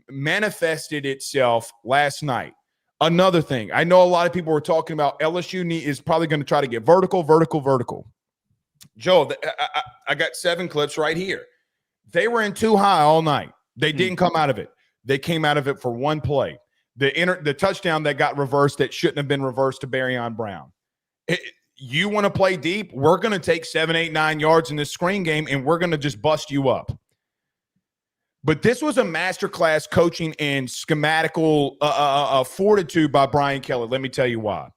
manifested itself last night. Another thing, I know a lot of people were talking about LSU is probably going to try to get vertical. Joe, I got 7 clips right here. They were in too high all night. They didn't come out of it. They came out of it for one play. The touchdown that got reversed that shouldn't have been reversed to Barryon Brown. You want to play deep? We're going to take 7, 8, 9 yards in this screen game, and we're going to just bust you up. But this was a masterclass coaching and schematical fortitude by Brian Kelly. Let me tell you why.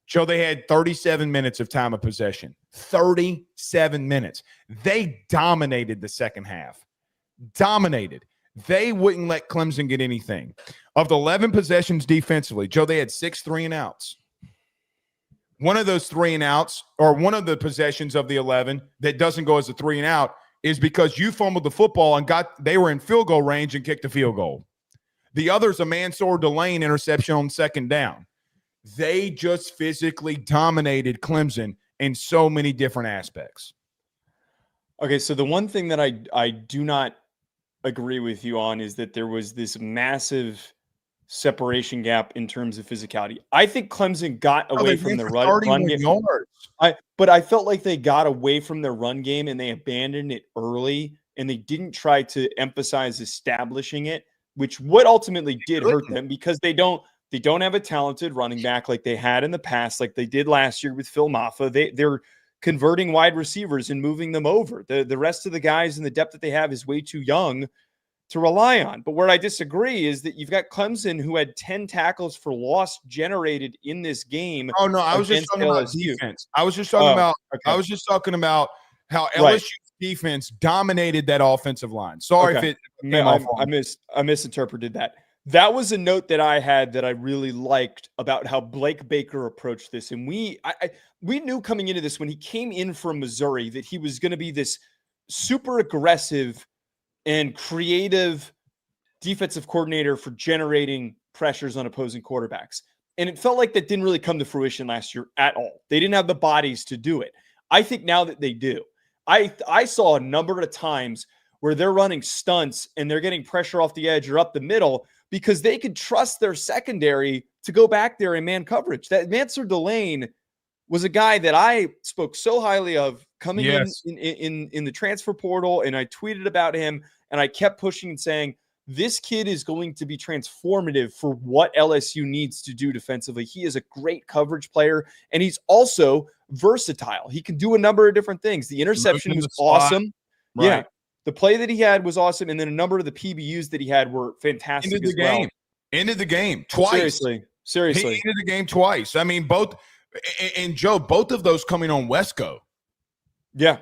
Joe, they had 37 minutes of time of possession. 37 minutes. They dominated the second half. Dominated. They wouldn't let Clemson get anything. Of the 11 possessions defensively, Joe, they had 6 3-and-outs. One of those 3-and-outs, or one of the possessions of the 11 that doesn't go as a 3-and-out, is because you fumbled the football and they were in field goal range and kicked a field goal. The other's a Mansour DeLeone interception on second down. They just physically dominated Clemson in so many different aspects. Okay, so the one thing that I do not agree with you on is that there was this massive separation gap in terms of physicality. I think Clemson got away from the run game. But I felt like they got away from their run game and they abandoned it early, and they didn't try to emphasize establishing it, which what ultimately did hurt them, because they don't have a talented running back like they had in the past, like they did last year with Phil Maffa. They're converting wide receivers and moving them over. The rest of the guys and the depth that they have is way too young to rely on. But where I disagree is that you've got Clemson, who had 10 tackles for loss generated in this game. Oh no, I was just talking about defense. I was just talking about how LSU's defense dominated that offensive line. Sorry if it came off wrong. I misinterpreted that. That was a note that I had that I really liked about how Blake Baker approached this. And we knew coming into this, when he came in from Missouri, that he was going to be this super aggressive and creative defensive coordinator for generating pressures on opposing quarterbacks. And it felt like that didn't really come to fruition last year at all. They didn't have the bodies to do it. I think now that they do. I saw a number of times where they're running stunts and they're getting pressure off the edge or up the middle because they could trust their secondary to go back there and man coverage. That Mansour DeLeone was a guy that I spoke so highly of coming in the transfer portal, and I tweeted about him, and I kept pushing and saying, this kid is going to be transformative for what LSU needs to do defensively. He is a great coverage player, and he's also versatile. He can do a number of different things. The interception was awesome. Right. Yeah. The play that he had was awesome, and then a number of the PBUs that he had were fantastic. Ended the game twice. Seriously. He ended the game twice. I mean, both – and Joe, both of those coming on Wesco. Yeah.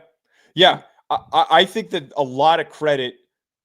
I think that a lot of credit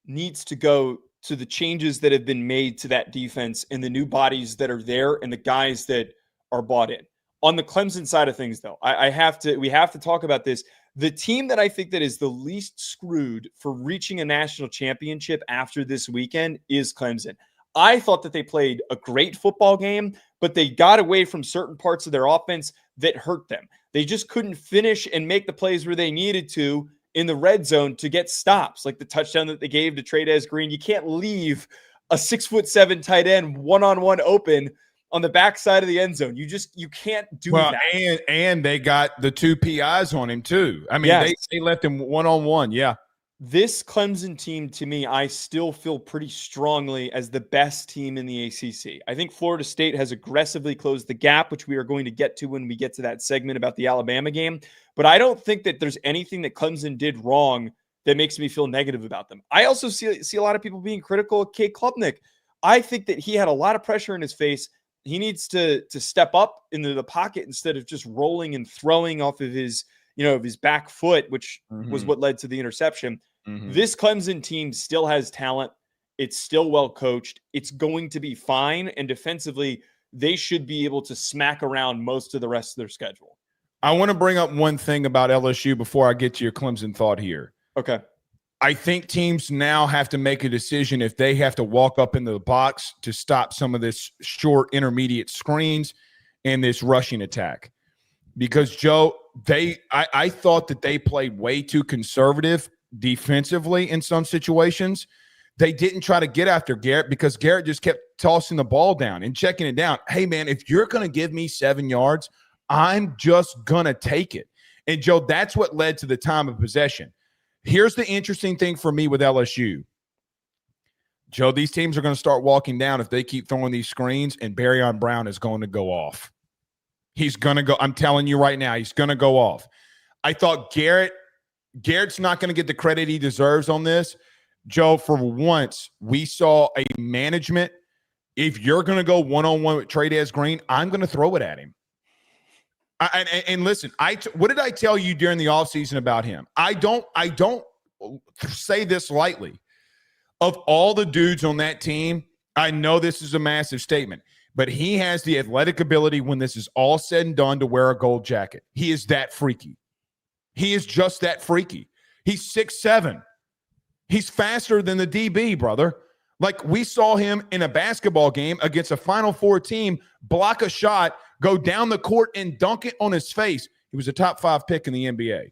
needs to go to the changes that have been made to that defense and the new bodies that are there and the guys that are bought in. On the Clemson side of things, though, we have to talk about this. The team that I think that is the least screwed for reaching a national championship after this weekend is Clemson. I thought that they played a great football game, but they got away from certain parts of their offense that hurt them. They just couldn't finish and make the plays where they needed to in the red zone to get stops, like the touchdown that they gave to Trey'Dez Green. You can't leave a 6'7" tight end one-on-one open on the backside of the end zone. You can't do that. And they got the 2 PIs on him too. I mean, they left him one-on-one. Yeah. This Clemson team, to me, I still feel pretty strongly as the best team in the ACC. I think Florida State has aggressively closed the gap, which we are going to get to when we get to that segment about the Alabama game. But I don't think that there's anything that Clemson did wrong that makes me feel negative about them. I also see a lot of people being critical of Cade Klubnik. I think that he had a lot of pressure in his face. He needs to step up into the pocket instead of just rolling and throwing off of his back foot, which was what led to the interception. This Clemson team still has talent. It's still well coached. It's going to be fine. And defensively, they should be able to smack around most of the rest of their schedule. I want to bring up one thing about LSU before I get to your Clemson thought here. Okay. I think teams now have to make a decision if they have to walk up into the box to stop some of this short intermediate screens and this rushing attack. Because, Joe, I thought that they played way too conservative defensively in some situations. They didn't try to get after Garrett because Garrett just kept tossing the ball down and checking it down. Hey, man, if you're going to give me 7 yards, I'm just going to take it. And, Joe, that's what led to the time of possession. Here's the interesting thing for me with LSU. Joe, these teams are going to start walking down if they keep throwing these screens, and Barryon Brown is going to go off. He's going to go. I'm telling you right now, he's going to go off. I thought Garrett's not going to get the credit he deserves on this. Joe, for once, we saw a management. If you're going to go one-on-one with Trey'Dez Green, I'm going to throw it at him. And listen, what did I tell you during the offseason about him? I don't say this lightly. Of all the dudes on that team, I know this is a massive statement, but he has the athletic ability when this is all said and done to wear a gold jacket. He is that freaky. He is just that freaky. He's 6'7". He's faster than the DB, brother. Like, we saw him in a basketball game against a Final Four team block a shot, go down the court, and dunk it on his face. He was a top 5 pick in the NBA.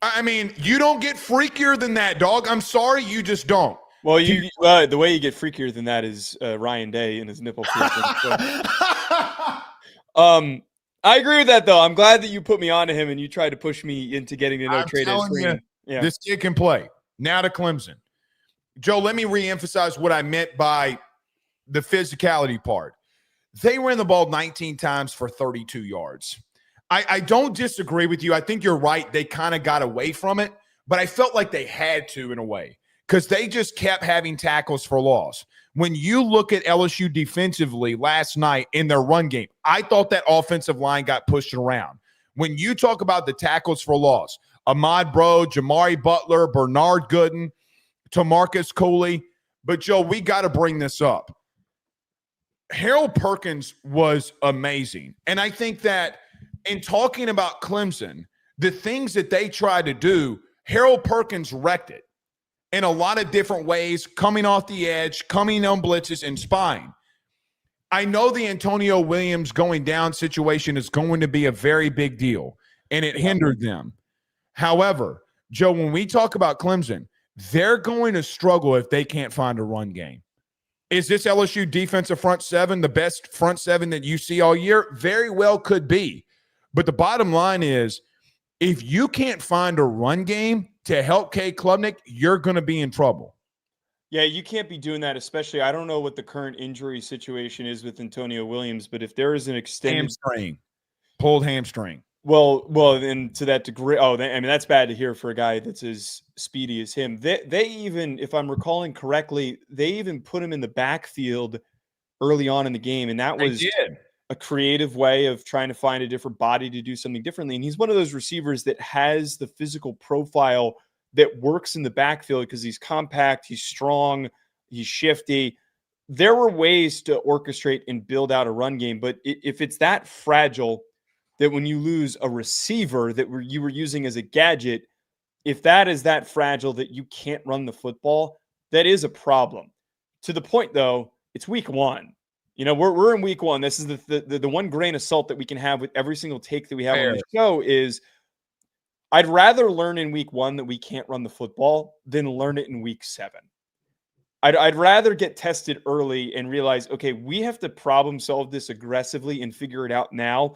I mean, you don't get freakier than that, dog. I'm sorry, you just don't. Well, the way you get freakier than that is Ryan Day and his nipple piercing. I agree with that, though. I'm glad that you put me onto him and you tried to push me into getting to know Trey'Dez Green. Yeah. This kid can play. Now to Clemson. Joe, let me reemphasize what I meant by the physicality part. They ran the ball 19 times for 32 yards. I don't disagree with you. I think you're right. They kind of got away from it, but I felt like they had to in a way. because they just kept having tackles for loss. When you look at LSU defensively last night in their run game, I thought that offensive line got pushed around. When you talk about the tackles for loss, Ahmad Bro, Jamari Butler, Bernard Gooden, Tamarcus Cooley. But, Joe, we got to bring this up. Harold Perkins was amazing. And I think that in talking about Clemson, the things that they tried to do, Harold Perkins wrecked it in a lot of different ways, coming off the edge, coming on blitzes, and spying. I know the Antonio Williams going down situation is going to be a very big deal, and it hindered them. However, Joe, when we talk about Clemson, they're going to struggle if they can't find a run game. Is this LSU defensive front seven the best front seven that you see all year? Very well could be. But the bottom line is, if you can't find a run game to help K. Klubnik, you're going to be in trouble. Yeah, you can't be doing that, especially I don't know what the current injury situation is with Antonio Williams, but if there is an extended hamstring, pulled hamstring. Well, and to that degree, I mean, that's bad to hear for a guy that's as speedy as him. They even, if I'm recalling correctly, they even put him in the backfield early on in the game, and that was a creative way of trying to find a different body to do something differently. And he's one of those receivers that has the physical profile that works in the backfield because he's compact, he's strong, he's shifty. There were ways to orchestrate and build out a run game, but if it's that fragile that when you lose a receiver that you were using as a gadget, if that is that fragile that you can't run the football, that is a problem. To the point, though, it's week one. You know, we're in week one. This is the one grain of salt that we can have with every single take that we have on the show is I'd rather learn in week one that we can't run the football than learn it in week 7. I'd rather get tested early and realize, okay, we have to problem solve this aggressively and figure it out now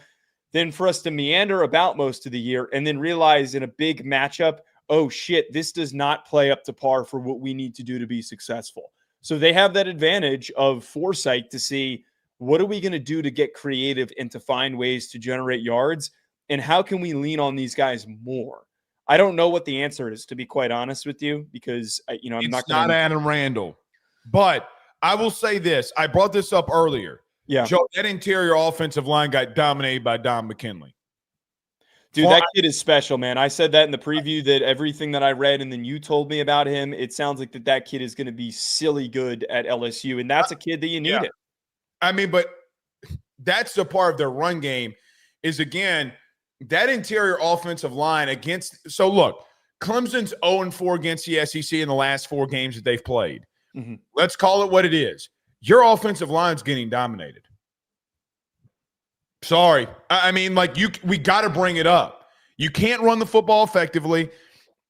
than for us to meander about most of the year and then realize in a big matchup, oh shit, this does not play up to par for what we need to do to be successful. So they have that advantage of foresight to see what are we going to do to get creative and to find ways to generate yards, and how can we lean on these guys more? I don't know what the answer is, to be quite honest with you, because I'm it's not Adam Randall. But I will say this. I brought this up earlier. Yeah. Joe, that interior offensive line got dominated by Don McKinley. Dude, that kid is special, man. I said that in the preview, that everything that I read and then you told me about him, it sounds like that kid is going to be silly good at LSU, and that's a kid that you need it. I mean, but that's the part of their run game is, again, that interior offensive line against – so, look, Clemson's 0-4 against the SEC in the last 4 games that they've played. Mm-hmm. Let's call it what it is. Your offensive line's getting dominated. Sorry. I mean, we got to bring it up. You can't run the football effectively.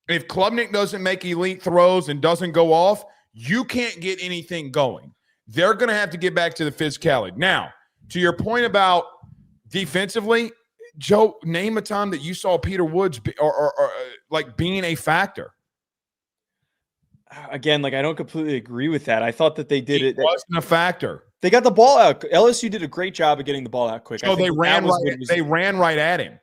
If Klubnik doesn't make elite throws and doesn't go off, you can't get anything going. They're going to have to get back to the physicality. Now, to your point about defensively, Joe, name a time that you saw Peter Woods being a factor. Again, I don't completely agree with that. I thought that they did it. It wasn't a factor. They got the ball out. LSU did a great job of getting the ball out quick. So they ran right at him.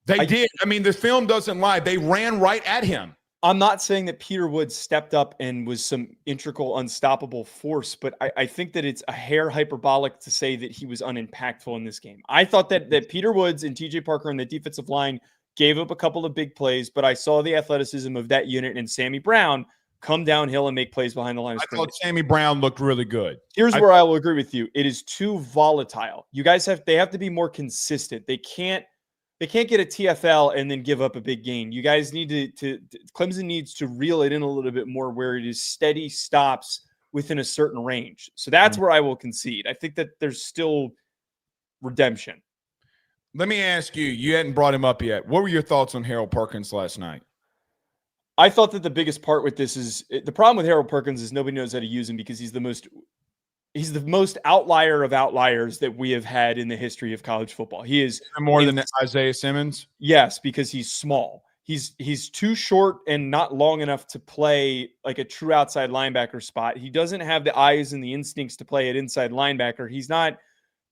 They did. I mean, the film doesn't lie. They ran right at him. I'm not saying that Peter Woods stepped up and was some integral, unstoppable force, but I think that it's a hair hyperbolic to say that he was unimpactful in this game. I thought that Peter Woods and TJ Parker on the defensive line gave up a couple of big plays, but I saw the athleticism of that unit and Sammy Brown come downhill and make plays behind the line of scrimmage. I thought Sammy Brown looked really good. Here's where I will agree with you. It is too volatile. You guys have to be more consistent. They can't get a TFL and then give up a big gain. You guys need to Clemson needs to reel it in a little bit more where it is steady stops within a certain range. So that's where I will concede. I think that there's still redemption. Let me ask you, you hadn't brought him up yet. What were your thoughts on Harold Perkins last night? I thought that the biggest part with this is the problem with Harold Perkins is nobody knows how to use him because he's the most outlier of outliers that we have had in the history of college football. He is more than Isaiah Simmons. Yes, because he's small. He's too short and not long enough to play like a true outside linebacker spot. He doesn't have the eyes and the instincts to play at inside linebacker. He's not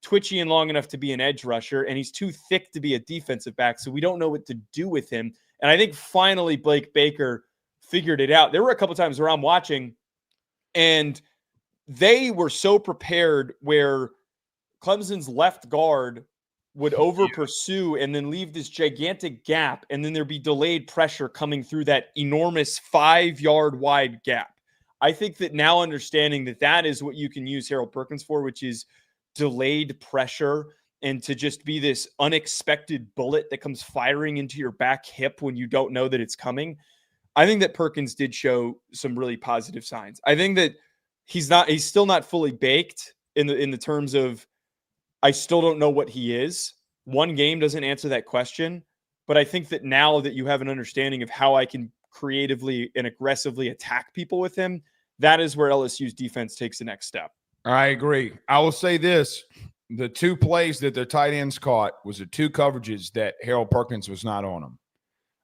twitchy and long enough to be an edge rusher, and he's too thick to be a defensive back. So we don't know what to do with him. And I think finally Blake Baker figured it out. There were a couple times where I'm watching and they were so prepared where Clemson's left guard would over pursue and then leave this gigantic gap, and then there'd be delayed pressure coming through that enormous 5-yard wide gap. I think that now understanding that that is what you can use Harold Perkins for, which is delayed pressure and to just be this unexpected bullet that comes firing into your back hip when you don't know that it's coming. I think that Perkins did show some really positive signs. I think that he's still not fully baked in the terms of, I still don't know what he is. One game doesn't answer that question, but I think that now that you have an understanding of how I can creatively and aggressively attack people with him, that is where LSU's defense takes the next step. I agree. I will say this. The 2 plays that their tight ends caught was the 2 coverages that Harold Perkins was not on them.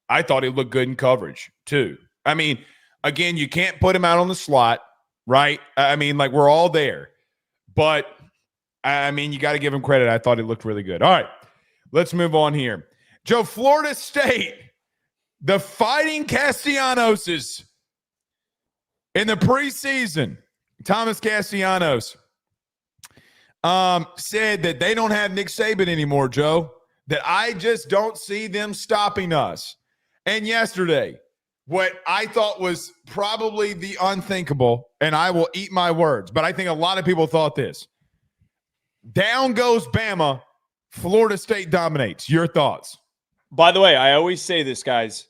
I thought he looked good in coverage too. I mean, again, you can't put him out on the slot, right? I mean, like, we're all there. But, I mean, you got to give him credit. I thought he looked really good. All right, let's move on here. Joe, Florida State, the Fighting Castellanoses in the preseason, Thomas Castellanos said that they don't have Nick Saban anymore, Joe, that I just don't see them stopping us. And yesterday, what I thought was probably the unthinkable, and I will eat my words, but I think a lot of people thought this. Down goes Bama, Florida State dominates. Your thoughts? By the way, I always say this, guys,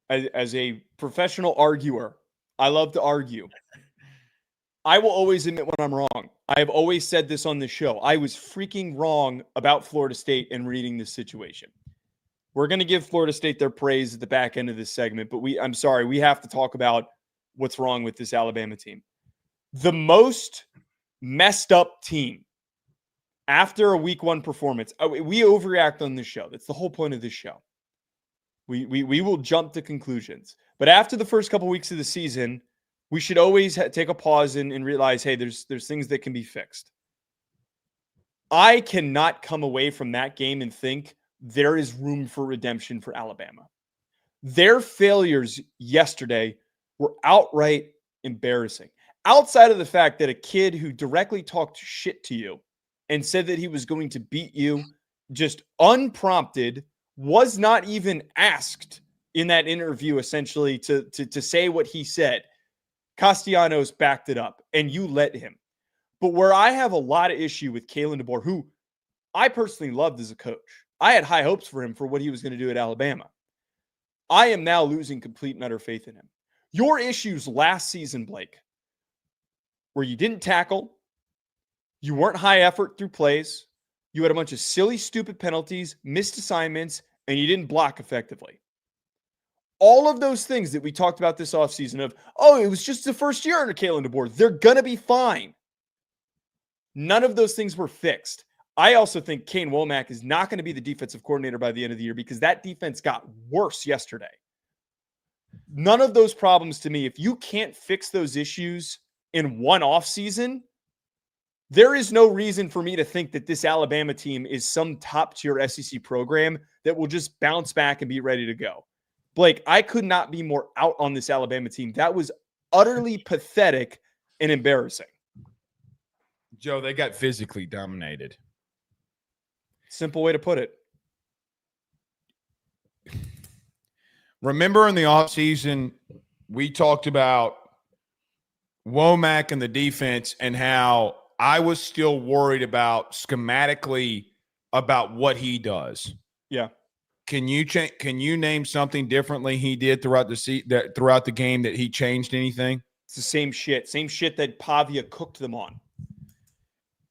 as a professional arguer, I love to argue. I will always admit when I'm wrong. I have always said this on the show. I was freaking wrong about Florida State and reading this situation. We're going to give Florida State their praise at the back end of this segment, but I'm sorry, we have to talk about what's wrong with this Alabama team. The most messed up team after a week 1 performance. We overreact on this show. That's the whole point of this show. We will jump to conclusions. But after the first couple weeks of the season, we should always take a pause and realize, hey, there's things that can be fixed. I cannot come away from that game and think there is room for redemption for Alabama. Their failures yesterday were outright embarrassing. Outside of the fact that a kid who directly talked shit to you and said that he was going to beat you just unprompted, was not even asked in that interview essentially to say what he said. Castellanos backed it up, and you let him. But where I have a lot of issue with Kalen DeBoer, who I personally loved as a coach, I had high hopes for him for what he was going to do at Alabama. I am now losing complete and utter faith in him. Your issues last season, Blake, where you didn't tackle, you weren't high effort through plays, you had a bunch of silly, stupid penalties, missed assignments, and you didn't block effectively. All of those things that we talked about this offseason of, it was just the first year under Kalen DeBoer, they're going to be fine. None of those things were fixed. I also think Kane Womack is not going to be the defensive coordinator by the end of the year because that defense got worse yesterday. None of those problems to me, if you can't fix those issues in one offseason, there is no reason for me to think that this Alabama team is some top-tier SEC program that will just bounce back and be ready to go. Blake, I could not be more out on this Alabama team. That was utterly pathetic and embarrassing. Joe, they got physically dominated. Simple way to put it. Remember in the offseason, we talked about Womack and the defense and how I was still worried about schematically about what he does. Yeah. Can you name something differently he did throughout the game that he changed anything? It's the same shit that Pavia cooked them on.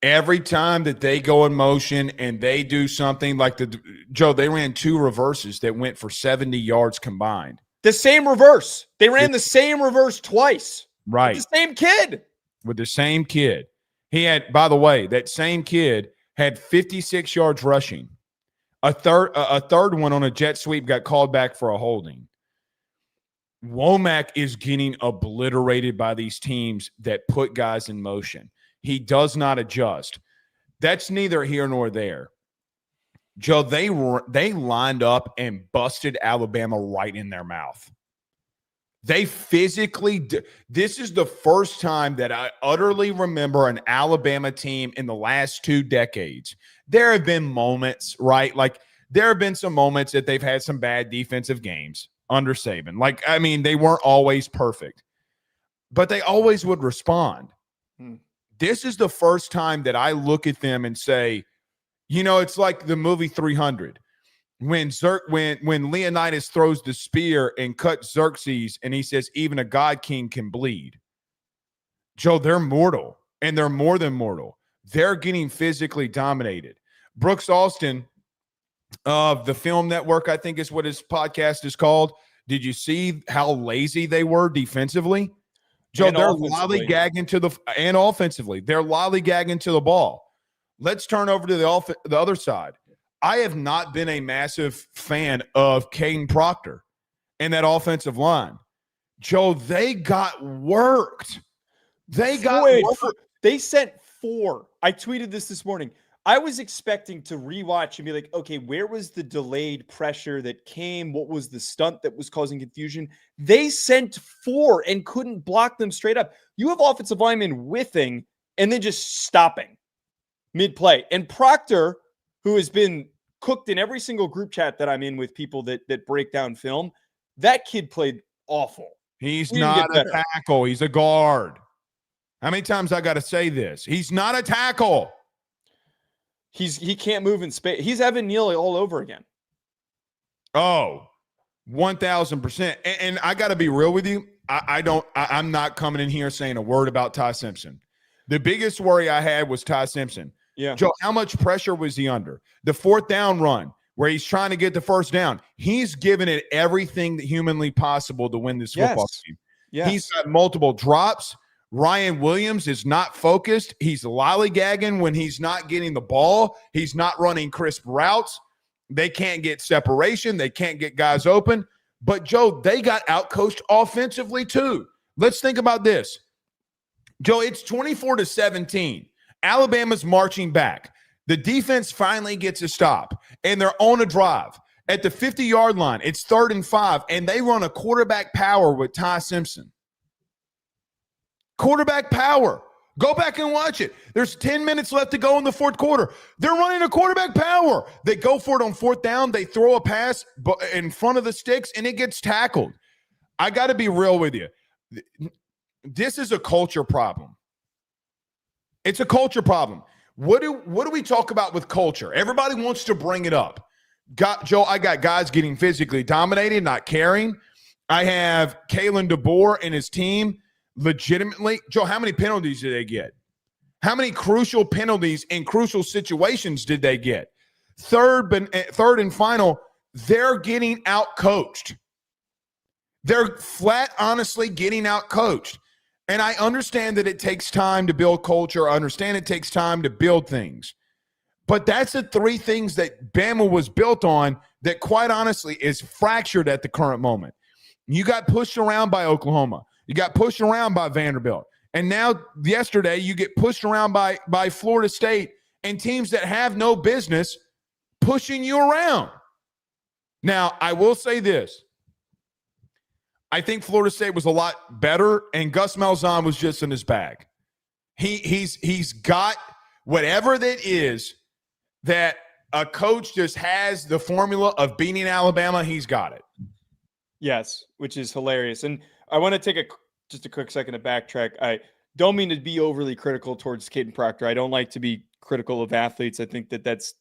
Every time that they go in motion and they do something like they ran 2 reverses that went for 70 yards combined. The same reverse. They ran the same reverse twice. Right. With the same kid. With the same kid. He had, by the way, that same kid had 56 yards rushing. A third one on a jet sweep got called back for a holding. Womack is getting obliterated by these teams that put guys in motion. He does not adjust. That's neither here nor there. Joe, they lined up and busted Alabama right in their mouth. They physically this is the first time that I utterly remember an Alabama team in the last 2 decades. There have been moments, right? Like there have been some moments that they've had some bad defensive games under Saban. Like, I mean, they weren't always perfect, but they always would respond. This is the first time that I look at them and say, you know, it's like the movie 300. When Leonidas throws the spear and cuts Xerxes, and he says, even a god king can bleed. Joe, they're mortal, and they're more than mortal. They're getting physically dominated. Brooks Austin of the Film Network, I think is what his podcast is called. Did you see how lazy they were defensively? Joe, and they're lollygagging to the – and offensively. They're lollygagging to the ball. Let's turn over to the other side. I have not been a massive fan of Caden Proctor and that offensive line. Joe, they got worked. They sent 4. I tweeted this morning. I was expecting to rewatch and be like, okay, where was the delayed pressure that came? What was the stunt that was causing confusion? They sent 4 and couldn't block them straight up. You have offensive linemen whiffing and then just stopping mid-play. And Proctor, who has been cooked in every single group chat that I'm in with people that break down film, that kid played awful. He's not a tackle. He's a guard. How many times I got to say this? He's not a tackle. He can't move in space. He's Evan Neal all over again. Oh, 1,000%. And I got to be real with you. I'm not coming in here saying a word about Ty Simpson. The biggest worry I had was Ty Simpson. Yeah. Joe, how much pressure was he under? The 4th down run where he's trying to get the first down. He's given it everything that humanly possible to win this football team. Yes. He's got multiple drops. Ryan Williams is not focused. He's lollygagging when he's not getting the ball. He's not running crisp routes. They can't get separation. They can't get guys open. But, Joe, they got outcoached offensively too. Let's think about this. Joe, it's 24-17. Alabama's marching back. The defense finally gets a stop, and they're on a drive. At the 50-yard line, it's 3rd and 5, and they run a quarterback power with Ty Simpson. Quarterback power. Go back and watch it. There's 10 minutes left to go in the 4th quarter. They're running a quarterback power. They go for it on 4th down. They throw a pass in front of the sticks, and it gets tackled. I got to be real with you. This is a culture problem. It's a culture problem. What do we talk about with culture? Everybody wants to bring it up. Joe, I got guys getting physically dominated, not caring. I have Kalen DeBoer and his team legitimately. Joe, how many penalties did they get? How many crucial penalties in crucial situations did they get? Third and final, they're getting out-coached. They're flat, honestly, getting out-coached. And I understand that it takes time to build culture. I understand it takes time to build things. But that's the 3 things that Bama was built on that, quite honestly, is fractured at the current moment. You got pushed around by Oklahoma. You got pushed around by Vanderbilt. And now, yesterday, you get pushed around by Florida State and teams that have no business pushing you around. Now, I will say this. I think Florida State was a lot better, and Gus Malzahn was just in his bag. He's got whatever that is that a coach just has the formula of beating Alabama. He's got it. Yes, which is hilarious. And I want to take just a quick second to backtrack. I don't mean to be overly critical towards Caden Proctor. I don't like to be critical of athletes. I think that's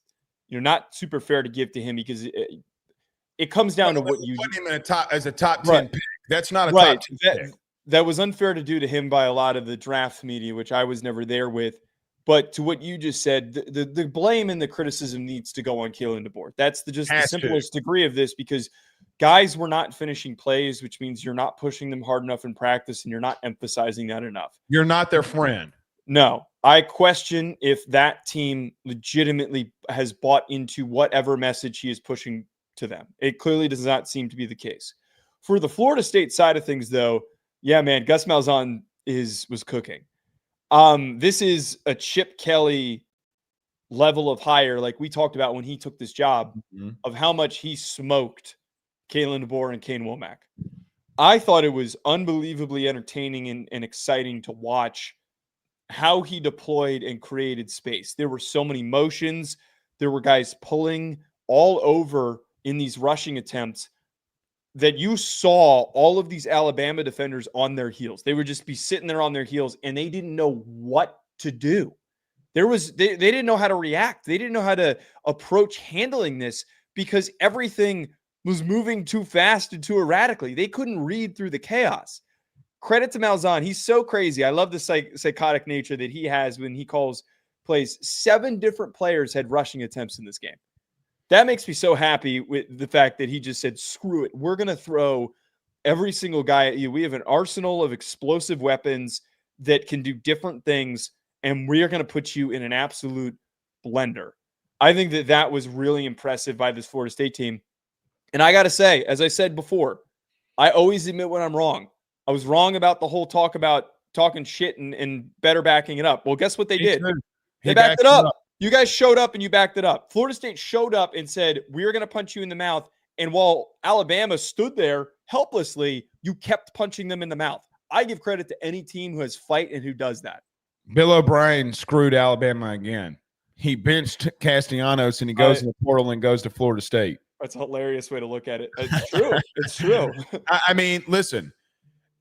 not super fair to give to him because it comes down to what you put him in as a top 10 pick. That's not a top 10 pick. That was unfair to do to him by a lot of the draft media, which I was never there with. But to what you just said, the blame and the criticism needs to go on Kalen DeBoer. That's the simplest degree of this because guys were not finishing plays, which means you're not pushing them hard enough in practice and you're not emphasizing that enough. You're not their friend. No. I question if that team legitimately has bought into whatever message he is pushing to them. It clearly does not seem to be the case. For the Florida State side of things, though, yeah, man, Gus Malzahn was cooking. This is a Chip Kelly level of hire, like we talked about when he took this job, of how much he smoked Kalen DeBoer and Kane Womack. I thought it was unbelievably entertaining and exciting to watch how he deployed and created space. There were so many motions. There were guys pulling all over in these rushing attempts that you saw all of these Alabama defenders on their heels. They would just be sitting there on their heels and they didn't know what to do. They didn't know how to react. They didn't know how to approach handling this because everything was moving too fast and too erratically. They couldn't read through the chaos. Credit to Malzahn. He's so crazy. I love the psychotic nature that he has when he calls plays. 7 different players had rushing attempts in this game. That makes me so happy with the fact that he just said, screw it. We're going to throw every single guy at you. We have an arsenal of explosive weapons that can do different things, and we are going to put you in an absolute blender. I think that was really impressive by this Florida State team. And I got to say, as I said before, I always admit when I'm wrong. I was wrong about the whole talk about talking shit and better backing it up. Well, guess what they did? They backed it up. You guys showed up and you backed it up. Florida State showed up and said, we're going to punch you in the mouth. And while Alabama stood there helplessly, you kept punching them in the mouth. I give credit to any team who has fight and who does that. Bill O'Brien screwed Alabama again. He benched Castellanos and he goes in the portal and goes to Florida State. That's a hilarious way to look at it. It's true. It's true. I mean, listen,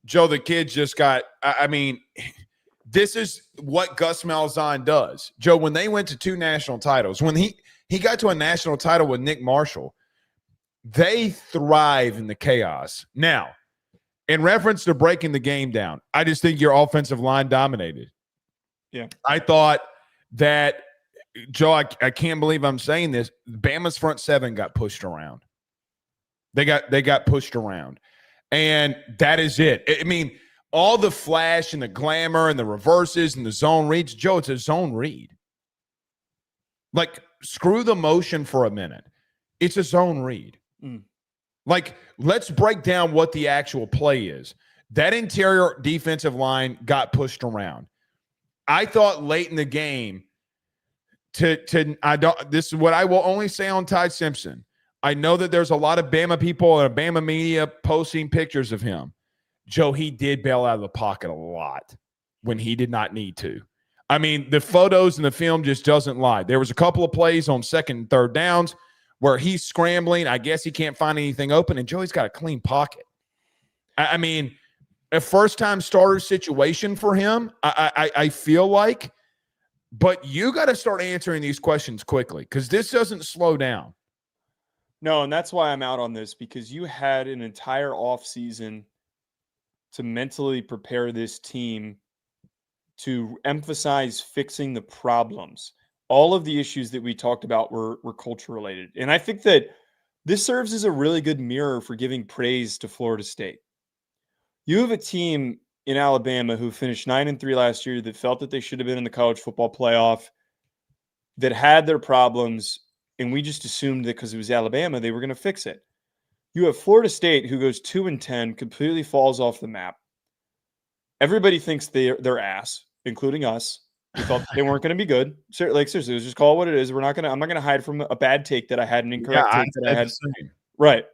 Joe, the kid just got this is what Gus Malzahn does. Joe, when they went to 2 national titles, when he got to a national title with Nick Marshall, they thrive in the chaos. Now, in reference to breaking the game down, I just think your offensive line dominated. Yeah. I thought that, Joe, I can't believe I'm saying this. Bama's front 7 got pushed around. They got pushed around. And that is it. I mean, all the flash and the glamour and the reverses and the zone reads, Joe, it's a zone read. Like, screw the motion for a minute. It's a zone read. Like, let's break down what the actual play is. That interior defensive line got pushed around. I thought late in the game, this is what I will only say on Ty Simpson. I know that there's a lot of Bama people and Bama media posting pictures of him. Joe, he did bail out of the pocket a lot when he did not need to. I mean, the photos and the film just doesn't lie. There was a couple of plays on 2nd and 3rd downs where he's scrambling. I guess he can't find anything open, and Joey's got a clean pocket. I mean, a first-time starter situation for him, I feel like. But you got to start answering these questions quickly because this doesn't slow down. No, and that's why I'm out on this, because you had an entire offseason to mentally prepare this team to emphasize fixing the problems. All of the issues that we talked about were culture related. And I think that this serves as a really good mirror for giving praise to Florida State. You have a team in Alabama who finished 9-3 last year that felt that they should have been in the college football playoff, that had their problems, and we just assumed that because it was Alabama, they were going to fix it. You have Florida State who goes 2-10, completely falls off the map. Everybody thinks they're ass, including us. We thought they weren't going to be good. Like, seriously, let's just call it what it is. I'm not going to hide from a bad take that I had, an incorrect take that I had. Right.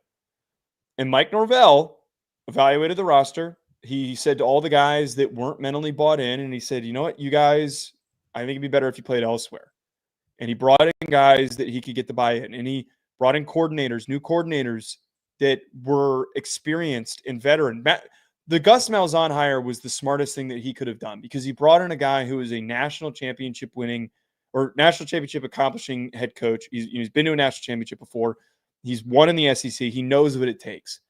And Mike Norvell evaluated the roster. He said to all the guys that weren't mentally bought in, and he said, you know what, you guys, I think it'd be better if you played elsewhere. And he brought in guys that he could get the buy-in. And he brought in coordinators, new coordinators that were experienced and veteran. The Gus Malzahn hire was the smartest thing that he could have done, because he brought in a guy who is a national championship winning or national championship accomplishing head coach. He's been to a national championship before. He's won in the SEC. He knows what it takes.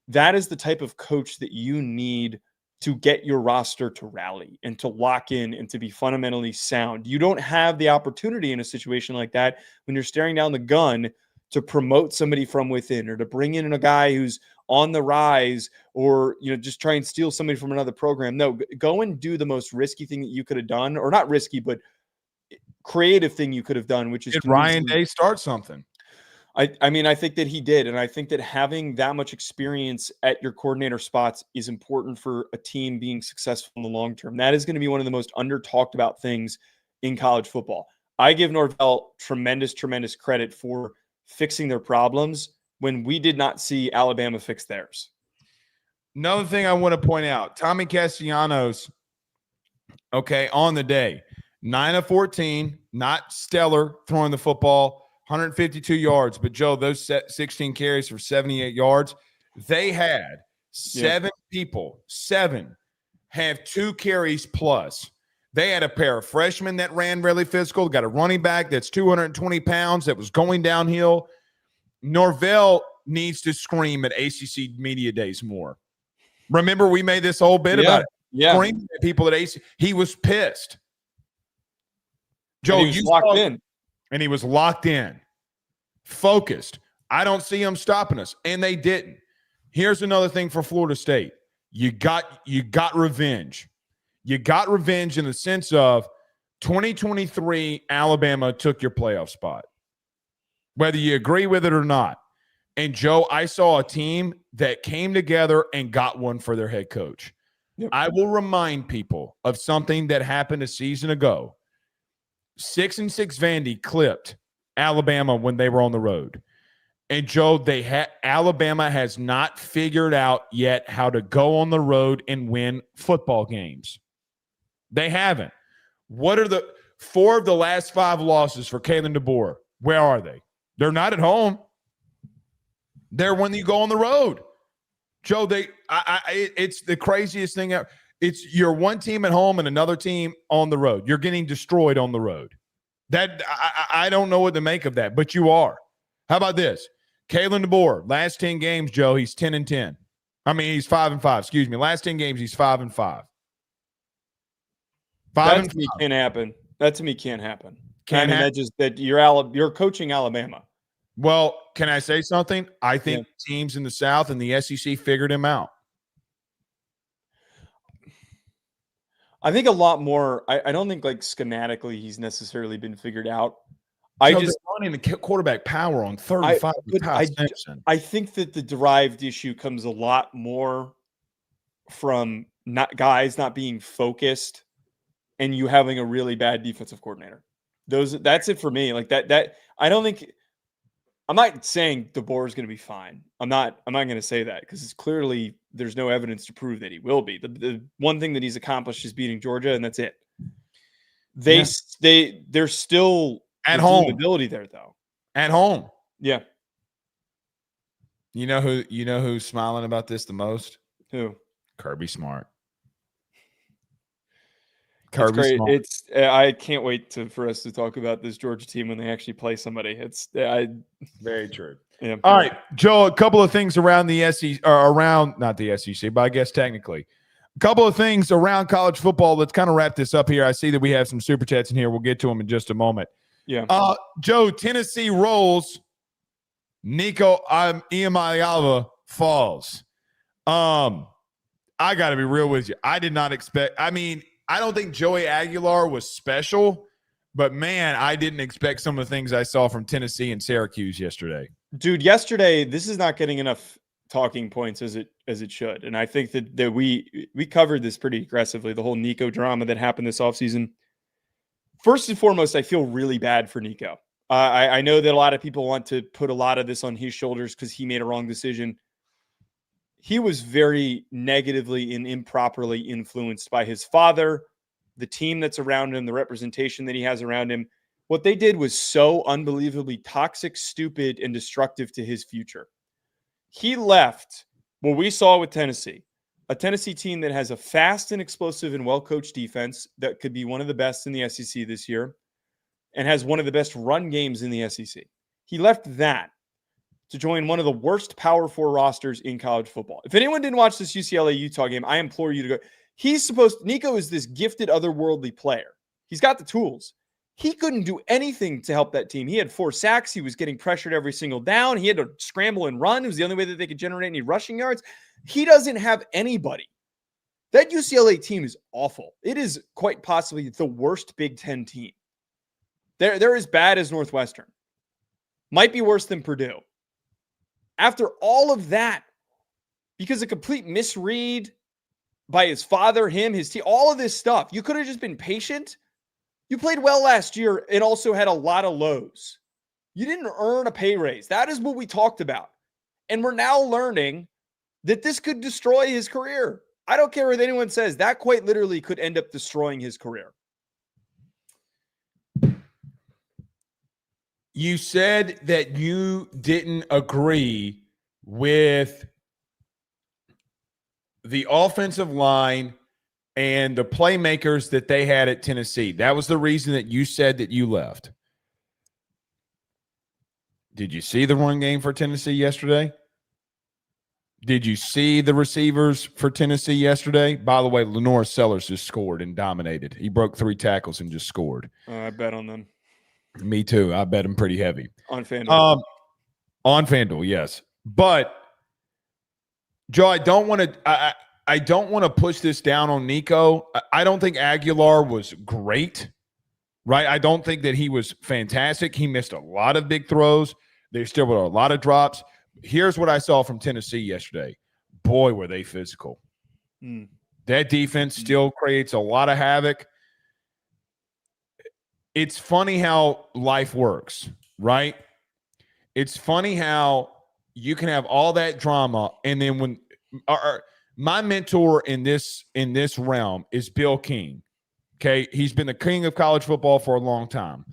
That is the type of coach that you need to get your roster to rally and to lock in and to be fundamentally sound. You don't have the opportunity in a situation like that when you're staring down the gun to promote somebody from within, or to bring in a guy who's on the rise, or, you know, just try and steal somebody from another program. No, go and do the most risky thing that you could have done, or not risky, but creative thing you could have done, which is did Ryan Day start something? I mean, I think that he did. And I think that having that much experience at your coordinator spots is important for a team being successful in the long term. That is going to be one of the most under talked about things in college football. I give Norvell tremendous credit for fixing their problems when we did not see Alabama fix theirs. Another thing I want to point out, Tommy Castellanos, okay, on the day, 9 of 14, not stellar throwing the football, 152 yards. But, Joe, those 16 carries for 78 yards, they had seven people, have 2 carries plus. They had a pair of freshmen that ran really physical, got a running back that's 220 pounds that was going downhill. Norvell needs to scream at ACC Media Days more. Remember, we made this whole bit about it. Screaming at people at ACC. He was pissed. Joe, you locked in. And he was locked in, focused. I don't see him stopping us, and they didn't. Here's another thing for Florida State. You got revenge. You got revenge in the sense of 2023 Alabama took your playoff spot, whether you agree with it or not. And, Joe, I saw a team that came together and got one for their head coach. Yep. I will remind people of something that happened a season ago. 6-6 Vandy clipped Alabama when they were on the road. And, Joe, Alabama has not figured out yet how to go on the road and win football games. They haven't. What are the 4 of the last 5 losses for Kalen DeBoer? Where are they? They're not at home. They're when you go on the road. Joe, it's the craziest thing ever. It's you're one team at home and another team on the road. You're getting destroyed on the road. That I don't know what to make of that, but you are. How about this? Kalen DeBoer, last 10 games, Joe, he's 10-10. I mean, he's 5-5. Excuse me. Last 10 games, he's 5-5. That to me can't happen. That to me can't happen. You're coaching Alabama. Well, can I say something? I think teams in the South and the SEC figured him out. I think a lot more. I don't think like schematically he's necessarily been figured out. Just running the quarterback power on 35. I think that the derived issue comes a lot more from guys not being focused and you having a really bad defensive coordinator. That's it for me. Like that I don't think. I'm not saying DeBoer is going to be fine. I'm not going to say that because it's clearly there's no evidence to prove that he will be. The one thing that he's accomplished is beating Georgia, and that's it. They're still at home. Ability there though. At home. Yeah. You know who's smiling about this the most? Who? Kirby Smart. It's great. I can't wait for us to talk about this Georgia team when they actually play somebody. Very true. Yeah. All right, Joe. A couple of things around the SEC, or around not the SEC, but I guess technically, a couple of things around college football. Let's kind of wrap this up here. I see that we have some super chats in here. We'll get to them in just a moment. Yeah. Joe, Tennessee rolls. Nico Iamaleava falls. I got to be real with you. I did not expect. I mean. I don't think Joey Aguilar was special, but, man, I didn't expect some of the things I saw from Tennessee and Syracuse yesterday. Dude, yesterday, this is not getting enough talking points as it should. And I think that we covered this pretty aggressively, the whole Nico drama that happened this offseason. First and foremost, I feel really bad for Nico. I know that a lot of people want to put a lot of this on his shoulders because he made a wrong decision. He was very negatively and improperly influenced by his father, the team that's around him, the representation that he has around him. What they did was so unbelievably toxic, stupid, and destructive to his future. He left what we saw with Tennessee, a Tennessee team that has a fast and explosive and well-coached defense that could be one of the best in the SEC this year and has one of the best run games in the SEC. He left that to join one of the worst Power 4 rosters in college football. If anyone didn't watch this UCLA-Utah game, I implore you to go. Nico is this gifted otherworldly player. He's got the tools. He couldn't do anything to help that team. He had 4 sacks. He was getting pressured every single down. He had to scramble and run. It was the only way that they could generate any rushing yards. He doesn't have anybody. That UCLA team is awful. It is quite possibly the worst Big Ten team. They're as bad as Northwestern. Might be worse than Purdue. After all of that, because a complete misread by his father, him, his team, all of this stuff, you could have just been patient. You played well last year and also had a lot of lows. You didn't earn a pay raise. That is what we talked about. And we're now learning that this could destroy his career. I don't care what anyone says. That quite literally could end up destroying his career. You said that you didn't agree with the offensive line and the playmakers that they had at Tennessee. That was the reason that you said that you left. Did you see the run game for Tennessee yesterday? Did you see the receivers for Tennessee yesterday? By the way, Lenore Sellers just scored and dominated. He broke 3 tackles and just scored. I bet on them. Me too. I bet him pretty heavy. On FanDuel. On FanDuel, yes. But Joe, I don't want to push this down on Nico. I don't think Aguilar was great, right? I don't think that he was fantastic. He missed a lot of big throws. There still were a lot of drops. Here's what I saw from Tennessee yesterday. Boy, were they physical. That defense still creates a lot of havoc. It's funny how life works, right? It's funny how you can have all that drama, and then when my mentor in this realm is Bill King. Okay, he's been the king of college football for a long time.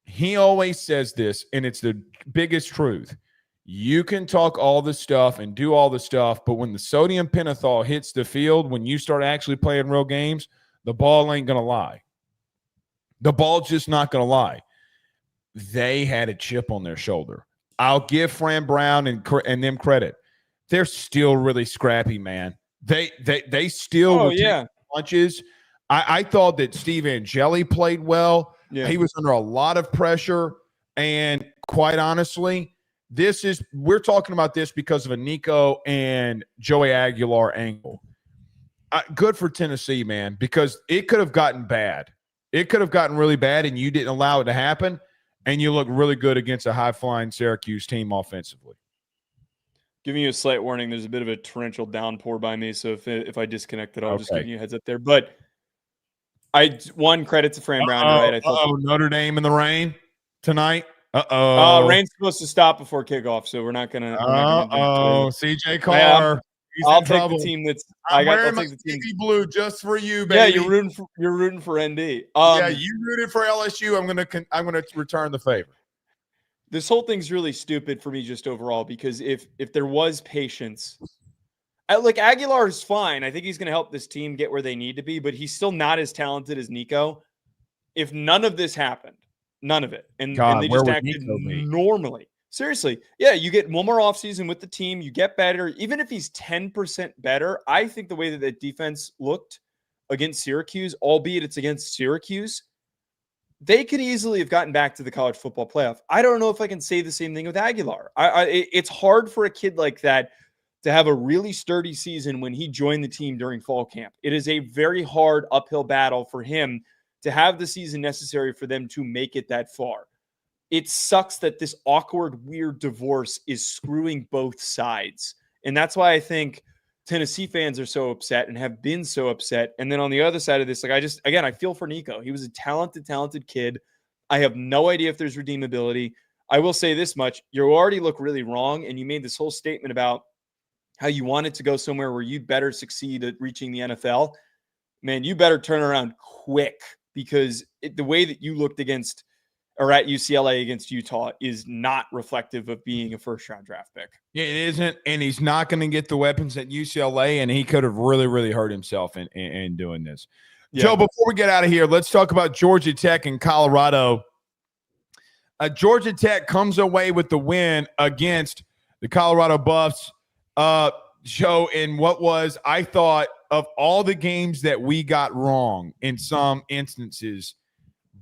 He always says this, and it's the biggest truth. You can talk all the stuff and do all the stuff, but when the sodium pentothal hits the field, when you start actually playing real games, the ball ain't going to lie. The ball's just not going to lie. They had a chip on their shoulder. I'll give Fran Brown and them credit. They're still really scrappy, man. They still take punches. I thought that Steve Angeli played well. Yeah. He was under a lot of pressure, and quite honestly, we're talking about this because of a Nico and Joey Aguilar angle. Good for Tennessee, man, because it could have gotten bad. It could have gotten really bad, and you didn't allow it to happen, and you look really good against a high-flying Syracuse team offensively. Giving you a slight warning, there's a bit of a torrential downpour by me, so if I disconnect it, I'll just give you a heads up there. But credit to Fran Brown. Right? Notre Dame in the rain tonight. Rain's supposed to stop before kickoff, so we're not gonna. CJ Carr. I'll take the team that's. I'll take the team blue just for you, baby. Yeah, you're rooting for ND. You rooted for LSU. I'm gonna return the favor. This whole thing's really stupid for me, just overall, because if there was patience, Aguilar is fine. I think he's gonna help this team get where they need to be, but he's still not as talented as Nico. If none of this happened, none of it, and they just acted normally. Seriously, yeah, you get one more offseason with the team, you get better. Even if he's 10% better, I think the way that defense looked against Syracuse, albeit it's against Syracuse, they could easily have gotten back to the college football playoff. I don't know if I can say the same thing with Aguilar. It's hard for a kid like that to have a really sturdy season when he joined the team during fall camp. It is a very hard uphill battle for him to have the season necessary for them to make it that far. It sucks that this awkward, weird divorce is screwing both sides. And that's why I think Tennessee fans are so upset and have been so upset. And then on the other side of this, I feel for Nico. He was a talented kid. I have no idea if there's redeemability. I will say this much. You already look really wrong, and you made this whole statement about how you wanted to go somewhere where you'd better succeed at reaching the NFL. Man, you better turn around quick, because the way that you looked against or at UCLA against Utah is not reflective of being a first-round draft pick. Yeah, it isn't, and he's not going to get the weapons at UCLA, and he could have really, really hurt himself in doing this. Yeah. Joe, before we get out of here, let's talk about Georgia Tech and Colorado. Georgia Tech comes away with the win against the Colorado Buffs. Joe, in what was, I thought, of all the games that we got wrong in some instances,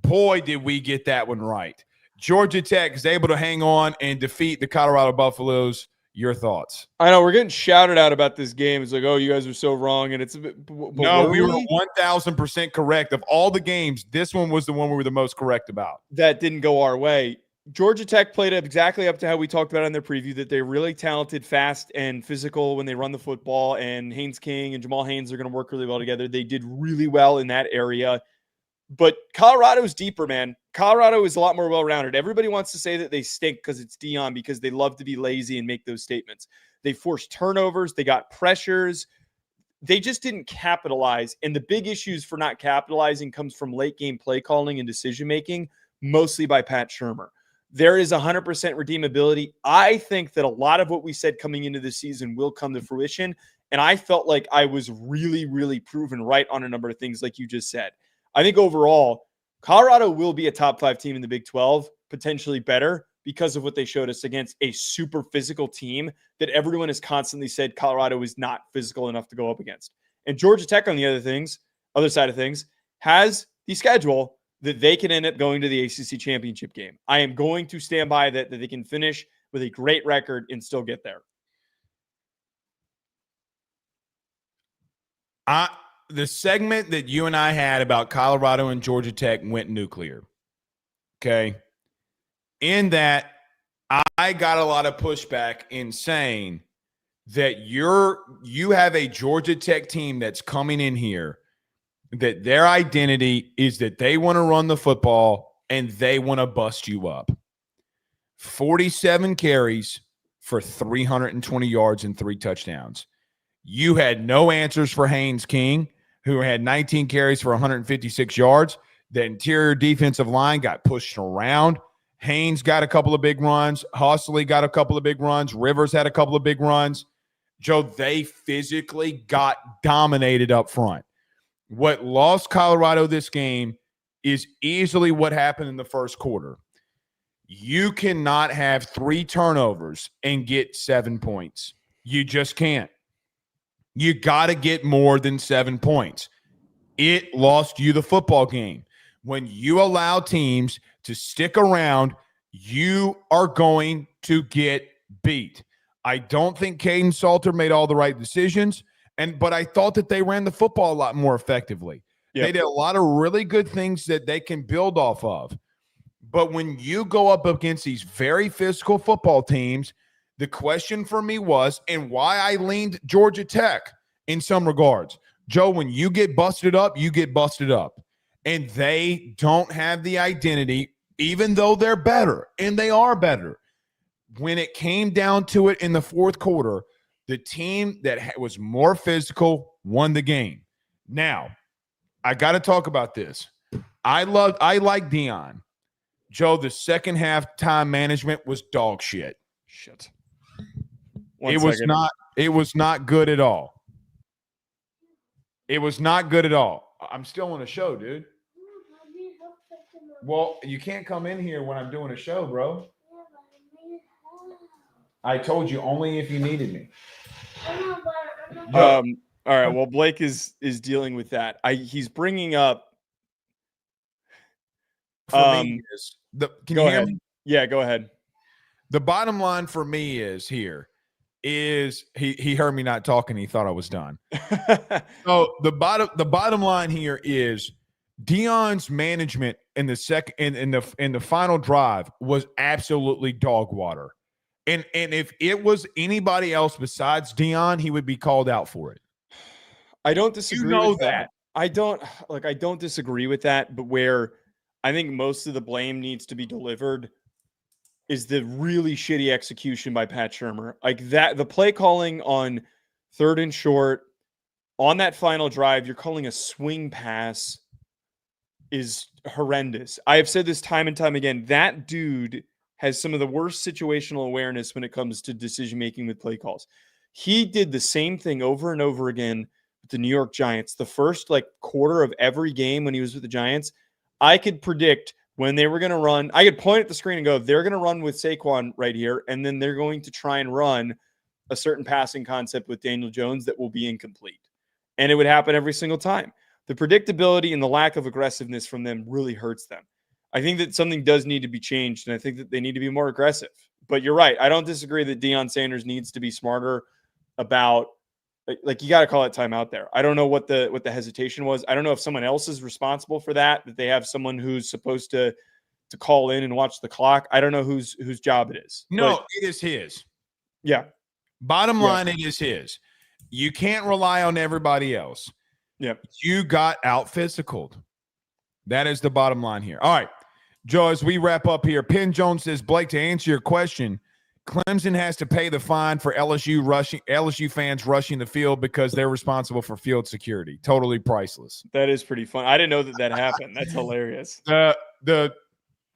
boy, did we get that one right. Georgia Tech is able to hang on and defeat the Colorado Buffaloes. Your thoughts? I know we're getting shouted out about this game. It's like, oh, you guys are so wrong. And it's a bit, no, we were 1,000% correct. Of all the games, this one was the one we were the most correct about. That didn't go our way. Georgia Tech played exactly up to how we talked about in their preview, that they're really talented, fast, and physical when they run the football. And Haynes King and Jamal Haynes are going to work really well together. They did really well in that area. But Colorado is deeper, man. Colorado is a lot more well-rounded. Everybody wants to say that they stink because it's Deion, because they love to be lazy and make those statements. They forced turnovers. They got pressures. They just didn't capitalize. And the big issues for not capitalizing comes from late game play calling and decision-making, mostly by Pat Shurmur. There is 100% redeemability. I think that a lot of what we said coming into the season will come to fruition. And I felt like I was really, really proven right on a number of things like you just said. I think overall, Colorado will be a top 5 team in the Big 12, potentially better because of what they showed us against a super physical team that everyone has constantly said Colorado is not physical enough to go up against. And Georgia Tech, on the other side of things, has the schedule that they can end up going to the ACC championship game. I am going to stand by that they can finish with a great record and still get there. The segment that you and I had about Colorado and Georgia Tech went nuclear. Okay. In that, I got a lot of pushback in saying that you have a Georgia Tech team that's coming in here, that their identity is that they want to run the football and they want to bust you up. 47 carries for 320 yards and 3 touchdowns. You had no answers for Haynes King, who had 19 carries for 156 yards. The interior defensive line got pushed around. Haynes got a couple of big runs. Hostley got a couple of big runs. Rivers had a couple of big runs. Joe, they physically got dominated up front. What lost Colorado this game is easily what happened in the first quarter. You cannot have 3 turnovers and get 7 points. You just can't. You got to get more than 7 points. It lost you the football game. When you allow teams to stick around, you are going to get beat. I don't think Kaidon Salter made all the right decisions, but I thought that they ran the football a lot more effectively. Yep. They did a lot of really good things that they can build off of. But when you go up against these very physical football teams, the question for me was, and why I leaned Georgia Tech in some regards, Joe, when you get busted up, you get busted up. And they don't have the identity, even though they're better, and they are better. When it came down to it in the fourth quarter, the team that was more physical won the game. Now, I got to talk about this. I like Deion. Joe, the second half time management was dog shit. Shit. It was not good at all. It was not good at all. I'm still on a show, dude. Well, you can't come in here when I'm doing a show, bro. I told you only if you needed me. All right. Well, Blake is dealing with that. He's bringing up. For me, can you hear me? Yeah, go ahead. The bottom line for me is he heard me not talking. He thought I was done. So the bottom line here is Deion's management in the final drive was absolutely dog water. And if it was anybody else besides Deion, he would be called out for it. I don't disagree with that. I don't disagree with that, but where I think most of the blame needs to be delivered is the really shitty execution by Pat Shurmur. Like that, the play calling on 3rd and short on that final drive, you're calling a swing pass is horrendous. I have said this time and time again. That dude has some of the worst situational awareness when it comes to decision-making with play calls. He did the same thing over and over again with the New York Giants. The first quarter of every game when he was with the Giants, I could predict when they were going to run. I could point at the screen and go, they're going to run with Saquon right here, and then they're going to try and run a certain passing concept with Daniel Jones that will be incomplete. And it would happen every single time. The predictability and the lack of aggressiveness from them really hurts them. I think that something does need to be changed, and I think that they need to be more aggressive. But you're right. I don't disagree that Deion Sanders needs to be smarter about, you got to call it timeout there. I don't know what the hesitation was. I don't know if someone else is responsible for that they have someone who's supposed to call in and watch the clock. I don't know whose job it is. No, it is his. Yeah. Bottom line, it is his. You can't rely on everybody else. Yeah. You got out physicaled. That is the bottom line here. All right, Joe, as we wrap up here, Penn Jones says, Blake, to answer your question, Clemson has to pay the fine for LSU fans rushing the field because they're responsible for field security. Totally priceless. That is pretty fun. I didn't know that happened. That's hilarious. The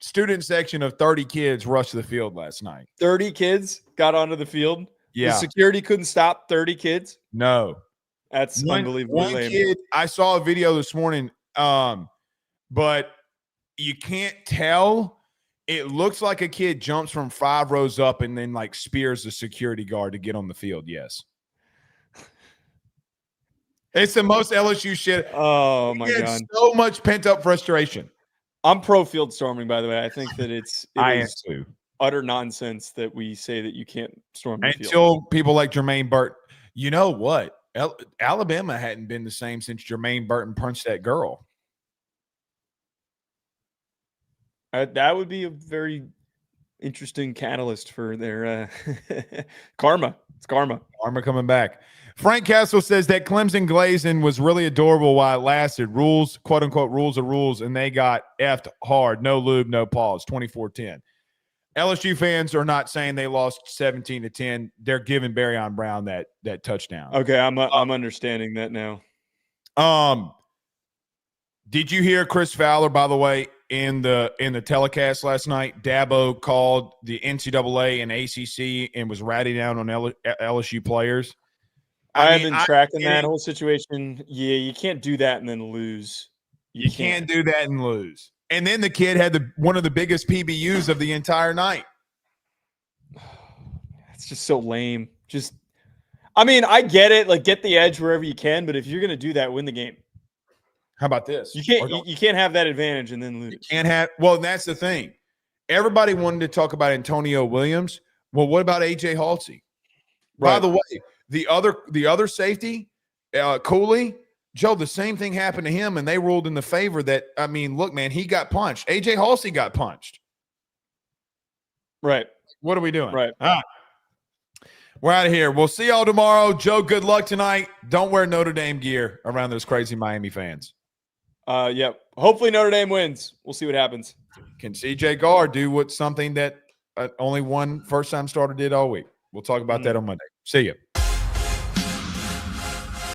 student section of 30 kids rushed the field last night. 30 kids got onto the field? Yeah. The security couldn't stop 30 kids? No. That's unbelievably lame. Kid, I saw a video this morning, but you can't tell. It looks like a kid jumps from 5 rows up and then like spears the security guard to get on the field. Yes. It's the most LSU shit. Oh my God. So much pent up frustration. I'm pro field storming, by the way. I think that it is too. Utter nonsense that we say that you can't storm the field. Until people like Jermaine Burton. You know what? Alabama hadn't been the same since Jermaine Burton punched that girl. That would be a very interesting catalyst for their karma. It's karma. Karma coming back. Frank Castle says that Clemson glazing was really adorable while it lasted. Rules, quote unquote, rules are rules, and they got effed hard. No lube, no pause. 24-10. LSU fans are not saying they lost 17-10. They're giving Barryon Brown that touchdown. Okay, I'm understanding that now. Did you hear Chris Fowler, by the way, in the telecast last night? Dabo called the NCAA and ACC and was ratting down on LSU players. I have been tracking that whole situation. Yeah, you can't do that and then lose. You can't do that and lose. And then the kid had one of the biggest PBUs of the entire night. It's just so lame. I get it. Like, get the edge wherever you can, but if you're going to do that, win the game. How about this? You can't have that advantage and then lose. You can't have. Well, that's the thing. Everybody wanted to talk about Antonio Williams. Well, what about AJ Halsey? Right. By the way, the other safety, Cooley, Joe, the same thing happened to him, and they ruled in the favor that, I mean, look, man, he got punched. AJ Halsey got punched. Right. What are we doing? Right. All right. We're out of here. We'll see y'all tomorrow. Joe, good luck tonight. Don't wear Notre Dame gear around those crazy Miami fans. Yep. Hopefully Notre Dame wins. We'll see what happens. Can CJ Garr do something that only one first-time starter did all week? We'll talk about that on Monday. See you.